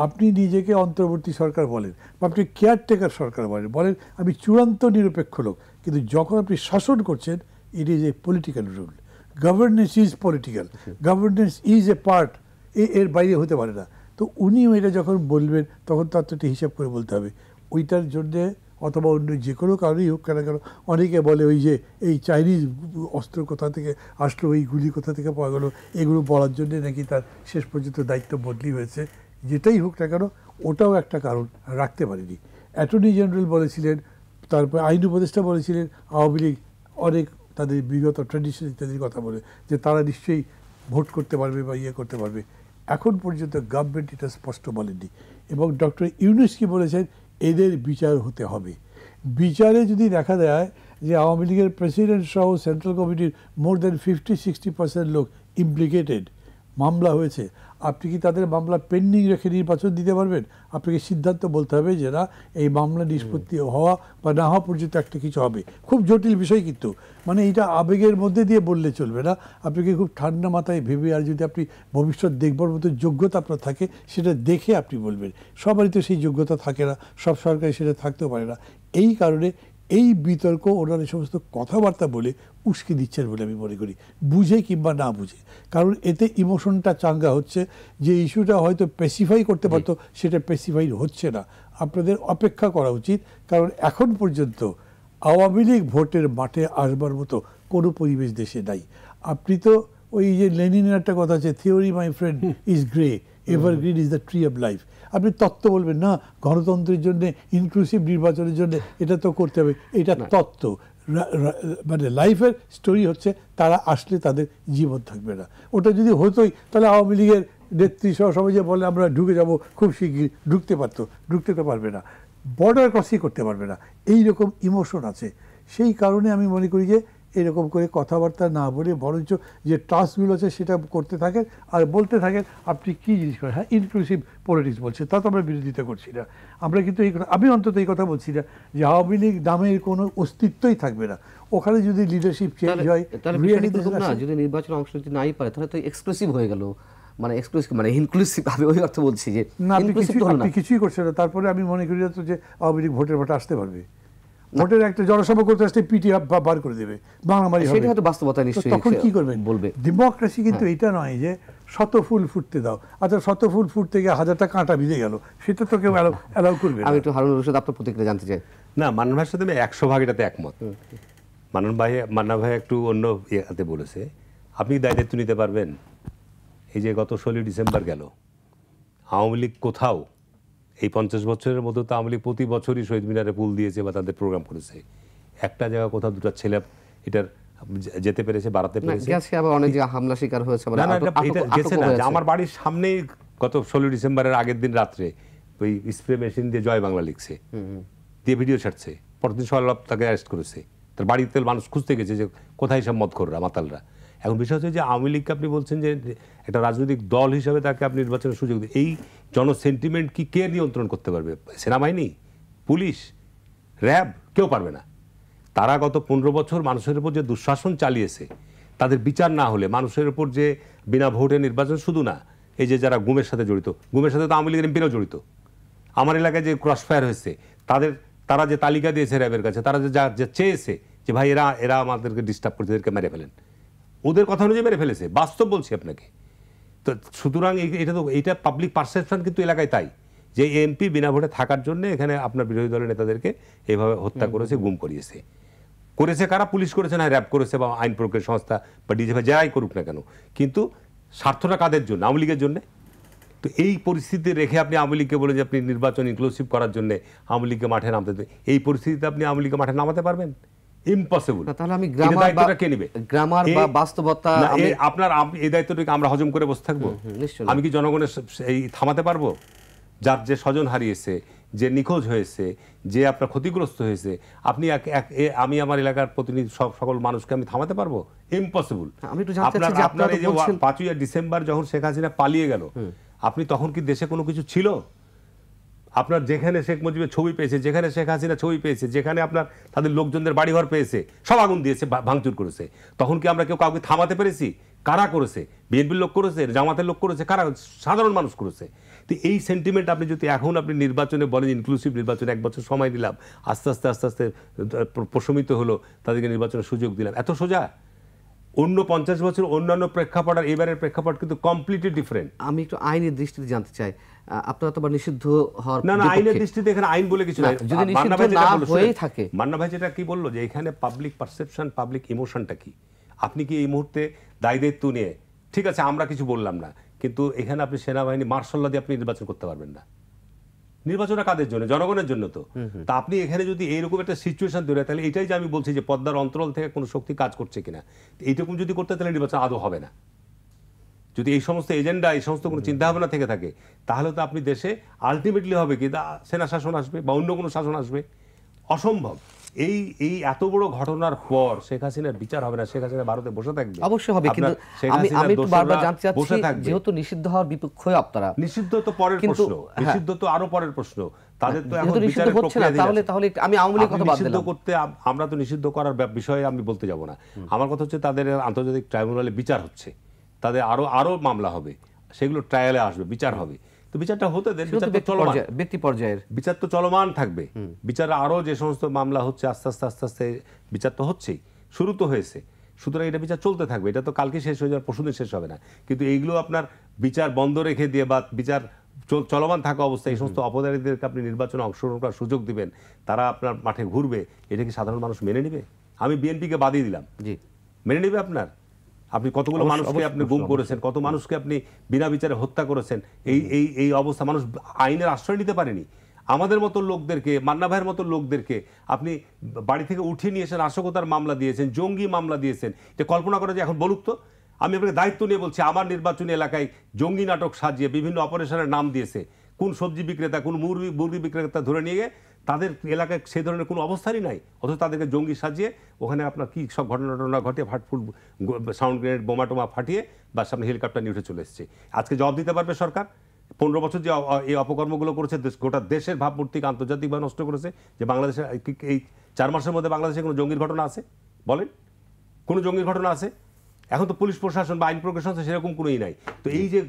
আপনি নিজেকে অন্তর্বর্তী সরকার বলেন বা আপনি কেয়ারটেকার সরকার বলেন, বলেন আমি চূড়ান্ত নিরপেক্ষ লোক, কিন্তু যখন আপনি শাসন করছেন ইট is a political rule. Governance is political, governance is a part, এর বাইরে হতে পারে না। তো উনিও এটা যখন বলবেন তখন তার তো একটা হিসাব করে বলতে হবে। ওইটার জন্যে অথবা অন্য যে কোনো কারণেই হোক কেন কেন অনেকে বলে ওই যে এই চাইনিজ অস্ত্র কোথা থেকে আসলো, এই গুলি কোথা থেকে পাওয়া গেলো, এগুলো বলার জন্যে নাকি তার শেষ পর্যন্ত দায়িত্ব বদলি হয়েছে। যেটাই হোক না কেন ওটাও একটা কারণ রাখতে পারেনি। অ্যাটর্নি জেনারেল বলেছিলেন, তারপর আইন উপদেষ্টা বলেছিলেন আওয়ামী লীগ অনেক তাদের বিগত ট্র্যাডিশন ইত্যাদির কথা বলে যে তারা নিশ্চয়ই ভোট করতে পারবে বা ইয়ে করতে পারবে। এখন পর্যন্ত গভর্নমেন্ট এটা স্পষ্ট বলেননি। এবং ডক্টর ইউনূস কি বলেছেন, এদের বিচার হতে হবে। বিচারে যদি দেখা যায় যে আওয়ামী লীগের প্রেসিডেন্ট সহ সেন্ট্রাল কমিটির মোর দ্যান 50-60% লোক ইমপ্লিকেটেড, মামলা হয়েছে, আপনি কি তাদের মামলা পেন্ডিং রেখে নির্বাচন দিতে পারবেন? আপনাকে সিদ্ধান্ত বলতে হবে যে না, এই মামলা নিষ্পত্তি হওয়া বা না হওয়া পর্যন্ত একটা কিছু হবে। খুব জটিল বিষয়, কিন্তু মানে এটা আবেগের মধ্যে দিয়ে বললে চলবে না, আপনাকে খুব ঠান্ডা মাথায় ভেবে, আর যদি আপনি ভবিষ্যৎ দেখবার মতো যোগ্যতা আপনার থাকে সেটা দেখে আপনি বলবেন। সবারই তো সেই যোগ্যতা থাকে না, সব সরকারি সেটা থাকতেও পারে না। এই কারণে এই বিতর্ক ওনারা এই সমস্ত কথাবার্তা বলে উস্কে দিচ্ছেন বলে আমি মনে করি, বুঝে কিংবা না বুঝে। কারণ এতে ইমোশনটা চাঙ্গা হচ্ছে, যে ইস্যুটা হয়তো স্পেসিফাই করতে পারতো সেটা স্পেসিফাই হচ্ছে না। আপনাদের অপেক্ষা করা উচিত, কারণ এখন পর্যন্ত আওয়ামী লীগ ভোটের মাঠে আসবার মতো কোনো পরিবেশ দেশে নাই। আপনি তো ওই যে লেনিনের একটা কথা আছে, theory my friend is grey, evergreen is the tree of life. আপনি তত্ত্ব বলবেন না, গণতন্ত্রের জন্য ইনক্লুসিভ নির্বাচনের জন্য এটা তো করতে হবে, এটা তত্ত্ব। মানে লাইফের স্টোরি হচ্ছে তারা আসলে তাদের জীবন থাকবে না। ওটা যদি হতোই তাহলে আওয়ামী লীগের নেত্রী সহ সবাই যে বলে আমরা ঢুকে যাব খুব শিগগির, ঢুকতে পারতো, ঢুকতে তো পারবে না, বর্ডার ক্রসই করতে পারবে না। এই রকম ইমোশন আছে। সেই কারণে আমি মনে করি যে এরকম করে কথাবার্তা না বলে বরঞ্চ যে টাস্কগুলো আছে সেটা করতে থাকেন আর বলতে থাকেন আপনি কী জিনিস করেন। হ্যাঁ, ইনক্লুসিভ পলিটিক্স বলছে, তা তো আমরা বিরোধিতা করছি না। আমরা কিন্তু এই কথা, আমি অন্তত এই কথা বলছি না যে আওয়ামী লীগ নামের কোনো অস্তিত্বই থাকবে না। ওখানে যদি লিডারশিপ চেঞ্জ হয়, যদি নির্বাচন অংশ নিতে নাই পারে তাহলে তো এক্সক্লুসিভ হয়ে গেল, মানে এক্সক্লুসিভ মানে ইনক্লুসিভ। আমি ওই অর্থ বলছি যে না, আপনি কিছুই করছেন না। তারপরে আমি মনে করি তো যে আওয়ামী লীগ ভোটের মাঠে আসতে পারবে, ভোটের একটা জনসভা করতে আসলে পিটি বার করে দেবে, বাংলামারি হবে। সেটা হয়তো বাস্তবতা নিশ্চয়ই। তখন কি করবেন? বলবে ডেমোক্রেসি কিন্তু এটা নয় যে শত ফুল ফুটতে দাও। আচ্ছা, শত ফুল ফুটতে গিয়ে 1000টা কাঁটা ভিজে গেল, সেটা তো কেউ অ্যালাউ করবে না। আমি একটু হারুনুর রশিদ আপনার প্রতিক্রিয়া জানতে চাই। না, মান্নান ভাইয়ের সাথে আমি 100% এটাতে একমত। মান্নান ভাই একটু অন্য ইয়েতে বলেছে, আপনি দায়িত্ব নিতে পারবেন? এই যে গত 16 ডিসেম্বর গেল, আওয়ামী লীগ কোথাও এই 50 বছরের মধ্যে তো আওয়ামী লীগ প্রতি বছরই শহীদ মিনারে ফুল দিয়েছে বা তাদের প্রোগ্রাম করেছে। একটা জায়গা কোথাও দুটো ছেলে এটার যেতে পেরেছে, বাড়াতে পেরেছে। গেছে আবার অনেক যে হামলা শিকার হয়েছে, না না, এটা গেছে না, আমার বাড়ির সামনেই গত 16 ডিসেম্বরের আগের দিন রাত্রে ওই স্প্রে মেশিন দিয়ে জয় বাংলা লিখছে, দিয়ে ভিডিও ছাড়ছে। পরদিন সকালে তাকে অ্যারেস্ট করেছে। তার বাড়িতে মানুষ খুঁজতে গেছে যে কোথায় সব মদখোররা, মাতালরা। এখন বিষয় হচ্ছে যে আওয়ামী লীগকে আপনি বলছেন যে একটা রাজনৈতিক দল হিসাবে তাকে আপনি নির্বাচনের সুযোগ দিন। এই জনসেন্টিমেন্ট কি কে নিয়ন্ত্রণ করতে পারবে? সেনাবাহিনী, পুলিশ, র্যাব? কেউ পারবে না। তারা গত 15 বছর মানুষের উপর যে দুঃশাসন চালিয়েছে, তাদের বিচার না হলে মানুষের উপর যে বিনা ভোটে নির্বাচন, শুধু না, এই যে যারা গুমের সাথে জড়িত, গুমের সাথে তো আওয়ামী লীগের এমপিরাও জড়িত। আমার এলাকায় যে ক্রসফায়ার হয়েছে, তারা যে তালিকা দিয়েছে র্যাবের কাছে, তারা যে চেয়েছে যে ভাই এরা আমাদেরকে ডিস্টার্ব করছে, এদেরকে মেরে ফেলেন, ওদের কথা অনুযায়ী মেরে ফেলেছে। বাস্তব বলছি আপনাকে। তো সুতরাং এটা পাবলিক পারসেপশন কিন্তু এলাকায় তাই, যে এমপি বিনা ভোটে থাকার জন্য এখানে আপনার বিরোধী দলের নেতাদেরকে এইভাবে হত্যা করেছে, গুম করিয়েছে। কারা? পুলিশ করেছে, না র্যাব করেছে, বা আইন প্রয়োগের সংস্থা বা ডিজিএফআই যারাই করুক না কেন, কিন্তু স্বার্থটা কাদের জন্য? আওয়ামী লীগের জন্য। তো এই পরিস্থিতি রেখে আপনি আওয়ামী লীগকে বলে যে আপনি নির্বাচন ইনক্লুসিভ করার জন্য আওয়ামী লীগকে মাঠে নামতে দেন, এই পরিস্থিতিতে আপনি আওয়ামী লীগকে মাঠে নামাতে পারবেন? ইম্পসিবল। তাহলে আমি গ্রামার বা বাস্তবতা, আপনার এই দায়িত্বটাকে আমরা হজম করে বসে থাকবো? আমি কি জনগণের এই থামাতে পারবো? যার যে স্বজন হারিয়েছে, যে নিখোঁজ হয়েছে, যে আপনার ক্ষতিগ্রস্ত হয়েছে, আপনি আমি আমার এলাকার প্রতিনিধি সকল মানুষকে আমি থামাতে পারবো? ইম্পসিবল। আপনার এই যে 5ই ডিসেম্বর যখন শেখ হাসিনা পালিয়ে গেল, আপনি তখন কি দেশে কোনো কিছু ছিল? আপনার যেখানে শেখ মুজিবের ছবি পেয়েছে, যেখানে শেখ হাসিনা ছবি পেয়েছে, যেখানে আপনার তাদের লোকজনদের বাড়িঘর পেয়েছে, সব আগুন দিয়েছে, ভাঙচুর করেছে, তখন কি আমরা কেউ কাউকে থামাতে পেরেছি? কারা করেছে? বিএনপির লোক করেছে, জামাতের লোক করেছে, কারা? সাধারণ মানুষ করেছে। তো এই সেন্টিমেন্ট আপনি যদি এখন আপনি নির্বাচনে বলেন ইনক্লুসিভ নির্বাচনে 1 বছর সময় দিলাম, আস্তে আস্তে আস্তে আস্তে প্রশমিত হলো, তাদেরকে নির্বাচনের সুযোগ দিলাম, এত সোজা? অন্য 50 বছর অন্যান্য প্রেক্ষাপট আর এবারের প্রেক্ষাপট কিন্তু কমপ্লিটলি ডিফারেন্ট। আমি একটু আইনের দৃষ্টিতে জানতে চাই, আপনারা তো নিষিদ্ধ হওয়ার না, আইনের দৃষ্টিতে এখানে আইন বলে কিছু নাই। যদি নিষিদ্ধ না হয়েই থাকে, মান্না ভাই যেটা কি বললো যে এখানে পাবলিক পারসেপশন, পাবলিক ইমোশনটা কি? আপনি কি এই মুহূর্তে দায়িত্ব নিয়ে, ঠিক আছে আমরা কিছু বললাম না, কিন্তু এখানে আপনি সেনাবাহিনী মার্শাল্লাহ দিয়ে আপনি নির্বাচন করতে পারবেন না। নির্বাচনটা কাদের জন্য? জনগণের জন্য। তো তা আপনি এখানে যদি এইরকম একটা সিচুয়েশন তৈরি হয়, তাহলে এটাই যে আমি বলছি যে পদ্মার অন্তরাল থেকে কোনো শক্তি কাজ করছে কিনা, এইরকম যদি করতে, তাহলে নির্বাচন আদৌ হবে না। যদি এই সমস্ত এজেন্ডা, এই সমস্ত কোনো চিন্তাভাবনা থেকে থাকে, তাহলে তো আপনি দেশে আলটিমেটলি হবে কি, সেনা শাসন আসবে বা অন্য কোনো শাসন আসবে। অসম্ভব। এই এত বড় ঘটনার পর শেখ হাসিনার বিচার হবে না, শেখ হাসিনা ভারতে বসে থাকবে। অবশ্যই হবে, কিন্তু আমি একটু বারবার জানতে চাচ্ছি, যেহেতু নিষিদ্ধ হওয়ার বিপক্ষে আপনারা, নিষিদ্ধ তো পরের প্রশ্ন, নিষিদ্ধ তো আরো পরের প্রশ্ন। তাদের তো এখন বিচারের প্রক্রিয়া, তাহলে আমি আওয়ামী লীগের কথা বাদ দিলাম। নিষিদ্ধ করতে আমরা তো নিষিদ্ধ করার বিষয়ে আমি বলতে যাব না। আমার কথা হচ্ছে তাদের আন্তর্জাতিক ট্রাইব্যুনালে বিচার হচ্ছে, তাদের আরো মামলা হবে, সেগুলো ট্রায়ালে আসবে, বিচার হবে। তো বিচারটা হতে দেন, ব্যক্তি পর্যায়ের বিচার তো চলমান থাকবে। বিচার আরো যে সমস্ত মামলা হচ্ছে আস্তে আস্তে আস্তে আস্তে বিচার তো হচ্ছেই, শুরু তো হয়েছে, সুতরাং এটা বিচার চলতে থাকবে। এটা তো কালকে শেষ হয়ে যাওয়ার পরশুদিন শেষ হবে না। কিন্তু এইগুলো আপনার বিচার বন্ধ রেখে দিয়ে বা বিচার চলমান থাকা অবস্থায় এই সমস্ত অপরাধীদেরকে আপনি নির্বাচনে অংশগ্রহণ করার সুযোগ দিবেন, তারা আপনার মাঠে ঘুরবে, এটা কি সাধারণ মানুষ মেনে নেবে? আমি বিএনপিকে বাদিয়ে দিলাম, মেনে নেবে আপনি কতগুলো মানুষকে আপনি গুম করেছেন, কত মানুষকে আপনি বিনা বিচারে হত্যা করেছেন। এই অবস্থা, মানুষ আইনের আশ্রয় নিতে পারেনি। আমাদের মতো লোকদেরকে, মান্না ভাইয়ের মতো লোকদেরকে আপনি বাড়ি থেকে উঠিয়ে নিয়ে এসে নাশকতার মামলা দিয়েছেন, জঙ্গি মামলা দিয়েছেন। এটা কল্পনা করে যে এখন বলুক তো, আমি আপনাকে দায়িত্ব নিয়ে বলছি, আমার নির্বাচনী এলাকায় জঙ্গি নাটক সাজিয়ে বিভিন্ন অপারেশনের নাম দিয়েছে, কোন সবজি বিক্রেতা, কোন মুরগি বিক্রেতা ধরে নিয়ে গিয়ে তাদের এলাকায় সেই ধরনের কোনো অবস্থানই নাই, অথচ তাদেরকে জঙ্গি সাজিয়ে ওখানে আপনার কী সব ঘটনা ঘটিয়ে ফাটফুট সাউন্ড গ্রেনেড, বোমা টোমা ফাটিয়ে বা সামনে হেলিকপ্টার নিয়ে উঠে চলে এসছে। আজকে জবাব দিতে পারবে সরকার? 15 বছর যে এই অপকর্মগুলো করেছে, গোটা দেশের ভাবমূর্তিকে আন্তর্জাতিকভাবে নষ্ট করেছে, যে বাংলাদেশে এই 4 মাসের মধ্যে বাংলাদেশে কোনো জঙ্গির ঘটনা আছে? বলেন, কোনো জঙ্গির ঘটনা আছে? এখন তো পুলিশ প্রশাসন বা আইন প্রয়োগের সংস্থা সেরকম কোনোই নাই। তো এই যে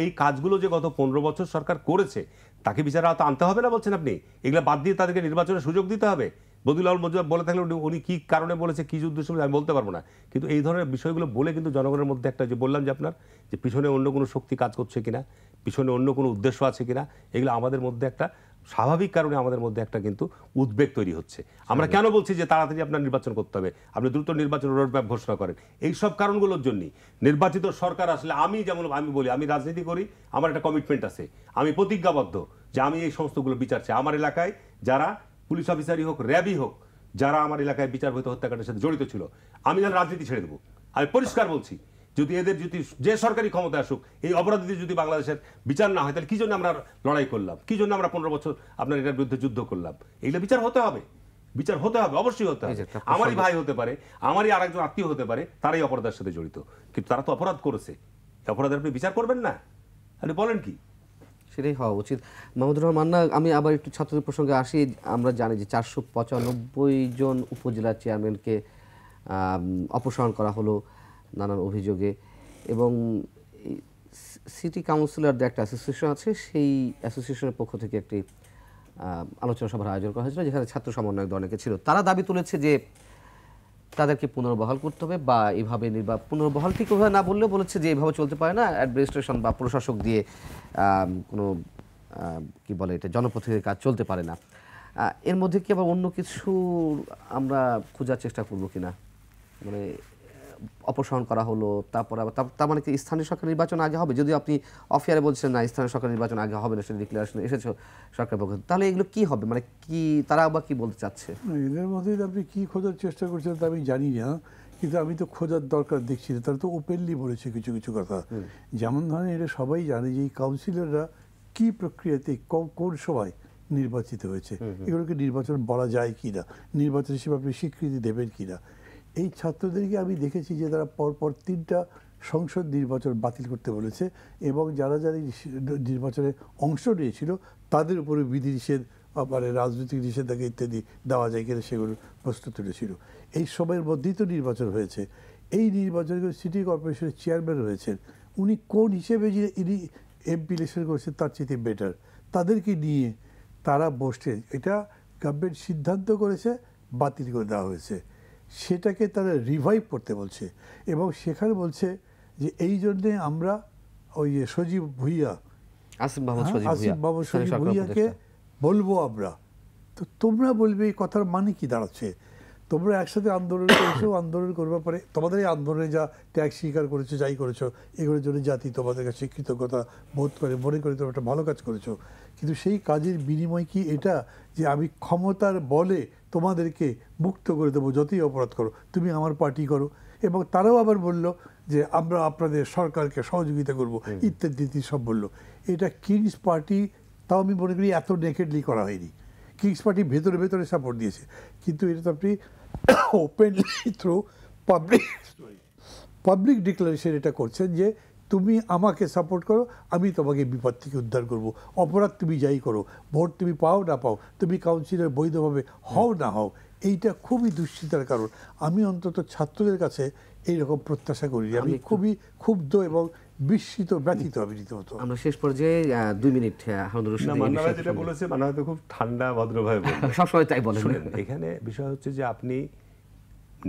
এই কাজগুলো যে গত 15 বছর সরকার করেছে, তাকে বিচারে আনতে হবে না বলছেন আপনি? এগুলো বাদ দিয়ে তাদেরকে নির্বাচনের সুযোগ দিতে হবে। বদিউল মজুমদার বলে থাকলে উনি কী কারণে বলেছে, কী উদ্দেশ্য আমি বলতে পারবো না, কিন্তু এই ধরনের বিষয়গুলো বলে কিন্তু জনগণের মধ্যে একটা, যে বললাম যে আপনার যে পিছনে অন্য কোনো শক্তি কাজ করছে কিনা, পিছনে অন্য কোনো উদ্দেশ্য আছে কিনা, এগুলো আমাদের মধ্যে একটা স্বাভাবিক কারণে আমাদের মধ্যে একটা কিন্তু উদ্বেগ তৈরি হচ্ছে। আমরা কেন বলছি যে তাড়াতাড়ি আপনার নির্বাচন করতে হবে, আপনি দ্রুত নির্বাচন রোডম্যাপ ঘোষণা করেন, এই সব কারণগুলোর জন্যই নির্বাচিত সরকার আসলে আমি বলি, আমি রাজনীতি করি, আমার একটা কমিটমেন্ট আছে, আমি প্রতিজ্ঞাবদ্ধ যে আমি এই সমস্তগুলো বিচার চাই। আমার এলাকায় যারা পুলিশ অফিসারই হোক, র্যাবই হোক, যারা আমার এলাকায় বিচার বহির্ভূত হত্যাকাণ্ডের সাথে জড়িত ছিল, আমি যেন রাজনীতি ছেড়ে দেবো। আমি পরিষ্কার বলছি, যদি এদের যদি যে সরকারি ক্ষমতা আসুক, এই অপরাধীদের যদি বাংলাদেশের বিচার না হয়, তাহলে কি জন্য আমরা লড়াই করলাম, কি জন্য আমরা 15 বছর আপনার এটার বিরুদ্ধে যুদ্ধ করলাম? এগুলো বিচার হতে হবে, বিচার হতে হবে, অবশ্যই হতে হবে। আমারই ভাই হতে পারে, আমারই আরেকজন আত্মীয় হতে পারে, তারাই অপরাধের সাথে জড়িত, কিন্তু তারা তো অপরাধ করেছে। অপরাধের আপনি বিচার করবেন না? আপনি বলেন কি? সেটাই হওয়া উচিত। মাহমুদুর রহমান মান্না, আমি আবার একটু ছাত্রদের প্রসঙ্গে আসি। আমরা জানি যে 495 জন উপজেলা চেয়ারম্যানকে অপসারণ করা হলো নানান অভিযোগে, এবং সিটি কাউন্সিলরদের একটা অ্যাসোসিয়েশন আছে, সেই অ্যাসোসিয়েশনের পক্ষ থেকে একটি আলোচনা সভার আয়োজন করা হয়েছিল, যেখানে ছাত্র সমন্বয়ক দল অনেকে ছিল। তারা দাবি তুলেছে যে তাদেরকে পুনর্বহাল করতে হবে, বা এইভাবে পুনর্বহাল ঠিক ওভাবে না বললেও বলেছে যে এইভাবে চলতে পারে না, অ্যাডমিনিস্ট্রেশন বা প্রশাসক দিয়ে কোনো কি বলে এটা জনপ্রতিনিধির কাজ চলতে পারে না। এর মধ্যে কি আবার অন্য কিছু আমরা খোঁজার চেষ্টা করবো কিনা? মানে অপসারণ করা হলো, তারপর আবার তার মানে কি স্থানীয় সরকার নির্বাচন আগে হবে? যদি আপনি অফিয়ারে বলছেন না স্থানীয় সরকার নির্বাচন আগে হবে না, সেটা ডিক্লারেশন এসেছে সরকারের পক্ষ থেকে, তাহলে এগুলো কি হবে? মানে কি তারা আবার কি বলতে চাচ্ছে? এদের মধ্যে আপনি কি খোঁজার চেষ্টা করছেন তা আমি জানি না, কিন্তু আমি তো খোঁজার দরকার দেখছি না। তারা তো ওপেনলি বলেছে কিছু কিছু কথা, যেমন ধরেন এটা সবাই জানে যে এই কাউন্সিলররা কি প্রক্রিয়াতে কোন সময় নির্বাচিত হয়েছে, এগুলোকে নির্বাচন বলা যায় কি না, নির্বাচন হিসেবে আপনি স্বীকৃতি দেবেন কি না। এই ছাত্রদেরকে আমি দেখেছি যে তারা পরপর 3টা সংসদ নির্বাচন বাতিল করতে বলেছে, এবং যারা যারা নির্বাচনে অংশ নিয়েছিল তাদের উপরে বিধিনিষেধ, মানে রাজনৈতিক নিষেধাজ্ঞা ইত্যাদি দেওয়া যায় কিনা সেগুলো প্রশ্ন তুলেছিল। এই সময়ের মধ্যেই তো নির্বাচন হয়েছে। এই নির্বাচনে সিটি কর্পোরেশনের চেয়ারম্যান হয়েছেন, উনি কোন হিসেবে যে ইনি এমপি ইলেকশন করেছেন তার চেয়ে বেটার, তাদেরকে নিয়ে তারা বসছে। এটা গভর্নমেন্ট সিদ্ধান্ত করেছে, বাতিল করে দেওয়া হয়েছে, সেটাকে তারা রিভাইভ করতে বলছে। এবং সেখানে বলছে যে এই জন্যে আমরা ওই সজীব ভুইয়া, আসিফ মাহমুদ সজীব ভুইয়াকে বলবো আমরা, তো তোমরা বলবে এই কথার মানে কি দাঁড়াচ্ছে? তোমরা একসাথে আন্দোলন করেছো, আন্দোলন করবার পরে তোমাদের এই আন্দোলনে যা ত্যাগ স্বীকার করেছো, যাই করেছো, এগুলোর জন্য জাতি তোমাদের কাছে কৃতজ্ঞতা বোধ করে, মনে করে তোমরা একটা ভালো কাজ করেছো। কিন্তু সেই কাজের বিনিময় কি এটা যে আমি ক্ষমতার বলে তোমাদেরকে মুক্ত করে দেবো, যতই অপরাধ করো, তুমি আমার পার্টি করো? এবং তারাও আবার বলল যে আমরা আপনাদের সরকারকে সহযোগিতা করব ইত্যাদি সব বললো। এটা কিংস পার্টি, তাও আমি মনে করি এত নেকেডলি করা হয়নি। কিংস পার্টি ভেতরে ভেতরে সাপোর্ট দিয়েছে, কিন্তু এটা তো আপনি ওপেনলি থ্রু পাবলিক ডিক্লারেশন এটা করছেন যে তুমি আমাকে সাপোর্ট করো, আমি তোমাকে বিপদ থেকে উদ্ধার করব, অপরাধ তুমি যাই করো, ভোট তুমি পাও না পাও, তুমি কাউন্সিলর বৈধভাবে হও না হও। এইটা খুবই দুশ্চিন্তার কারণ। আমি অন্তত ছাত্রদের কাছে এইরকম প্রত্যাশা করি। আমি খুবই ক্ষুব্ধ এবং বিস্মিত, ব্যথিত আমি রীতিমতো। আমরা শেষ পর্যায়ে 2 মিনিট যেটা বলেছে মানে হয়তো খুব ঠান্ডা ভদ্রভাবে সবসময় তাই বলেন। এখানে বিষয় হচ্ছে যে আপনি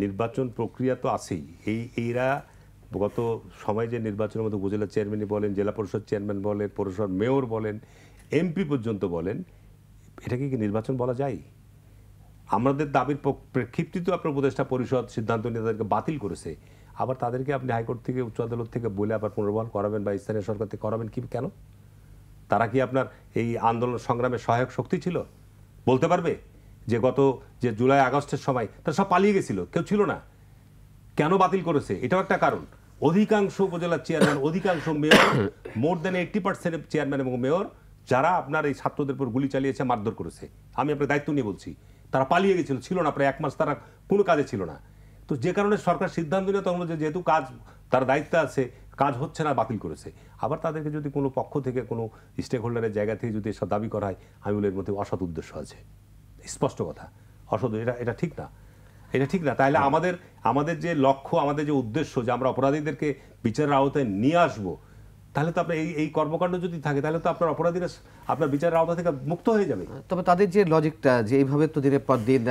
নির্বাচন প্রক্রিয়া তো আছেই, এইরা গত সময় যে নির্বাচনের মধ্যে উপজেলা চেয়ারম্যানই বলেন, জেলা পরিষদ চেয়ারম্যান বলেন, পৌরসভার মেয়র বলেন, এমপি পর্যন্ত বলেন, এটাকে কি নির্বাচন বলা যায়? আমাদের দাবির প্রেক্ষিপ্তে তো আপনার উপদেষ্টা পরিষদ সিদ্ধান্ত নিয়ে তাদেরকে বাতিল করেছে, আবার তাদেরকে আপনি হাইকোর্ট থেকে, উচ্চ আদালত থেকে বলে আবার পুনর্বহাল করাবেন বা স্থানীয় সরকার থেকে করাবেন কি? কেন? তারা কি আপনার এই আন্দোলন সংগ্রামের সহায়ক শক্তি ছিল? বলতে পারবে যে গত যে জুলাই আগস্টের সময় তারা সব পালিয়ে গেছিল, কেউ ছিল না, কেন বাতিল করেছে? এটাও একটা কারণ। অধিকাংশ উপজেলার চেয়ারম্যান, অধিকাংশ মেয়র, মোর দেন 80% চেয়ারম্যান এবং মেয়র যারা আপনার এই ছাত্রদের উপর গুলি চালিয়েছে, মারধর করেছে, আমি আপনার দায়িত্ব নিয়ে বলছি, তারা পালিয়ে গেছিল, ছিল না, প্রায় 1 মাস তারা কোনো কাজে ছিল না। তো যে কারণে সরকার সিদ্ধান্ত নিয়ে তখন যেহেতু কাজ তার দায়িত্ব আছে, কাজ হচ্ছে না, বাতিল করেছে। আবার তাদেরকে যদি কোনো পক্ষ থেকে, কোনো স্টেক হোল্ডারের জায়গা থেকে যদি এসব দাবি করা হয়, আমি বলি এর মধ্যে অসৎ উদ্দেশ্য আছে, স্পষ্ট কথা, অসৎ। এটা ঠিক না, এটা ঠিক না। তাহলে আমাদের যে লক্ষ্য, আমাদের যে উদ্দেশ্য যে আমরা অপরাধীদেরকে বিচারের আওতায় নিয়ে আসবো, তাহলে তো আপনার এই কর্মকাণ্ড যদি থাকে, তাহলে তো আপনার অপরাধীরা আপনার বিচারের আওতা থেকে মুক্ত হয়ে যাবে। তবে তাদের যে লজিকটা যে এইভাবে তো দিনের পর দিন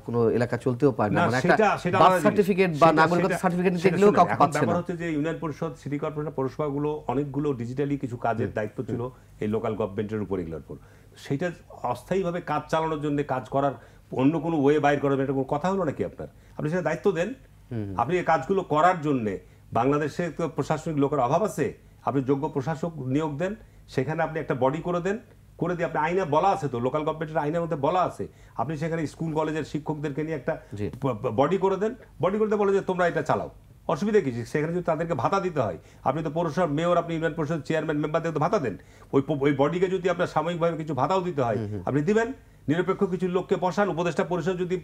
কোনো এলাকা চলতেও পারে না, মানে একটা বার্থ সার্টিফিকেট বা নাগরিকত্ব সার্টিফিকেট দিলেও কাউকে পাচ্ছে না। হচ্ছে যে ইউনিয়ন পরিষদ, সিটি কর্পোরেশন, পৌরসভাগুলো অনেকগুলো ডিজিটালি কিছু কাজের দায়িত্ব ছিল এই লোকাল গভর্নমেন্টের উপর, এগুলোর উপর। সেটা অস্থায়ীভাবে কাজ চালানোর জন্য, কাজ করার অন্য কোনো ওয়ে বাইর করার এটা কোনো কথা হলো নাকি? আপনি সেটা দায়িত্ব দেন, আপনি এই কাজগুলো করার জন্য। বাংলাদেশে তো প্রশাসনিক লোকের অভাব আছে, আপনি যোগ্য প্রশাসক নিয়োগ দেন, সেখানে আপনি একটা বডি করে দেন, করে দিয়ে আপনি আইনে বলা আছে তো, লোকাল গভর্নমেন্টের আইনের মধ্যে বলা আছে, আপনি সেখানে স্কুল কলেজের শিক্ষকদেরকে নিয়ে একটা বডি করে দেন, বডি করতে বলে যে তোমরা এটা চালাও, অসুবিধা কি? সেখানে যদি তাদেরকে ভাতা দিতে হয়, আপনি তো পৌরসভার মেয়র, আপনি ইউনিয়ন পরিষদ চেয়ারম্যান মেম্বারদের তো ভাতা দেন, ওই বডিকে যদি আপনার সাময়িকভাবে কিছু ভাতাও দিতে হয় আপনি দিবেন। নিরপেক্ষ কিছু লোককে বসান, উপদেষ্টা পরিষদ যদি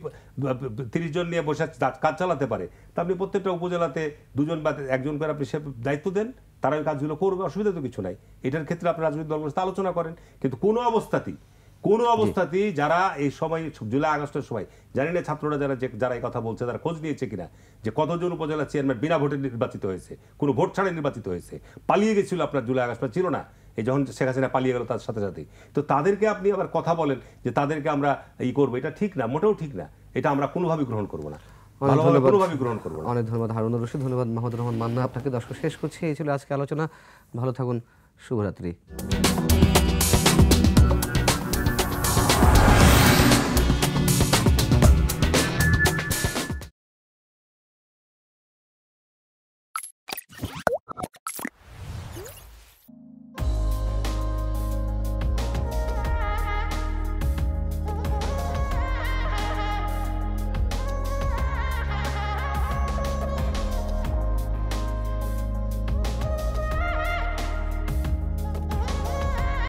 30 জন নিয়ে বসে কাজ চালাতে পারে, তা আপনি প্রত্যেকটা উপজেলাতে 2 জন বা 1 জন করে আপনি সে দায়িত্ব দেন, তারা ওই কাজগুলো করবে, অসুবিধা তো কিছু নাই। এটার ক্ষেত্রে আপনার রাজনৈতিক দলগুলোর সাথে আলোচনা করেন, কিন্তু কোনো অবস্থাতেই যারা এই সময় জুলাই আগস্টের সময়, জানি না ছাত্ররা যারা এই কথা বলছে তারা খোঁজ নিয়েছে কিনা যে কতজন উপজেলা চেয়ারম্যান বিনা ভোটে নির্বাচিত হয়েছে, কোনো ভোট ছাড়াই নির্বাচিত হয়েছে, পালিয়ে গেছিল আপনার জুলাই আগস্ট ছিল না, এই যখন শেখ হাসিনা পালিয়ে গেল তার সাথে সাথে। তো তাদেরকে আপনি আবার কথা বলেন যে তাদেরকে আমরা করবো, এটা ঠিক না, মোটেও ঠিক না, এটা আমরা কোনোভাবেই গ্রহণ করবো না, কোনোভাবেই গ্রহণ করবো না। অনেক ধন্যবাদ হারুনুর রশিদ, ধন্যবাদ মাহমুদুর রহমান মান্না আপনাকে। দর্শক শেষ করছি, এই ছিল আজকে আলোচনা। ভালো থাকুন, শুভরাত্রি।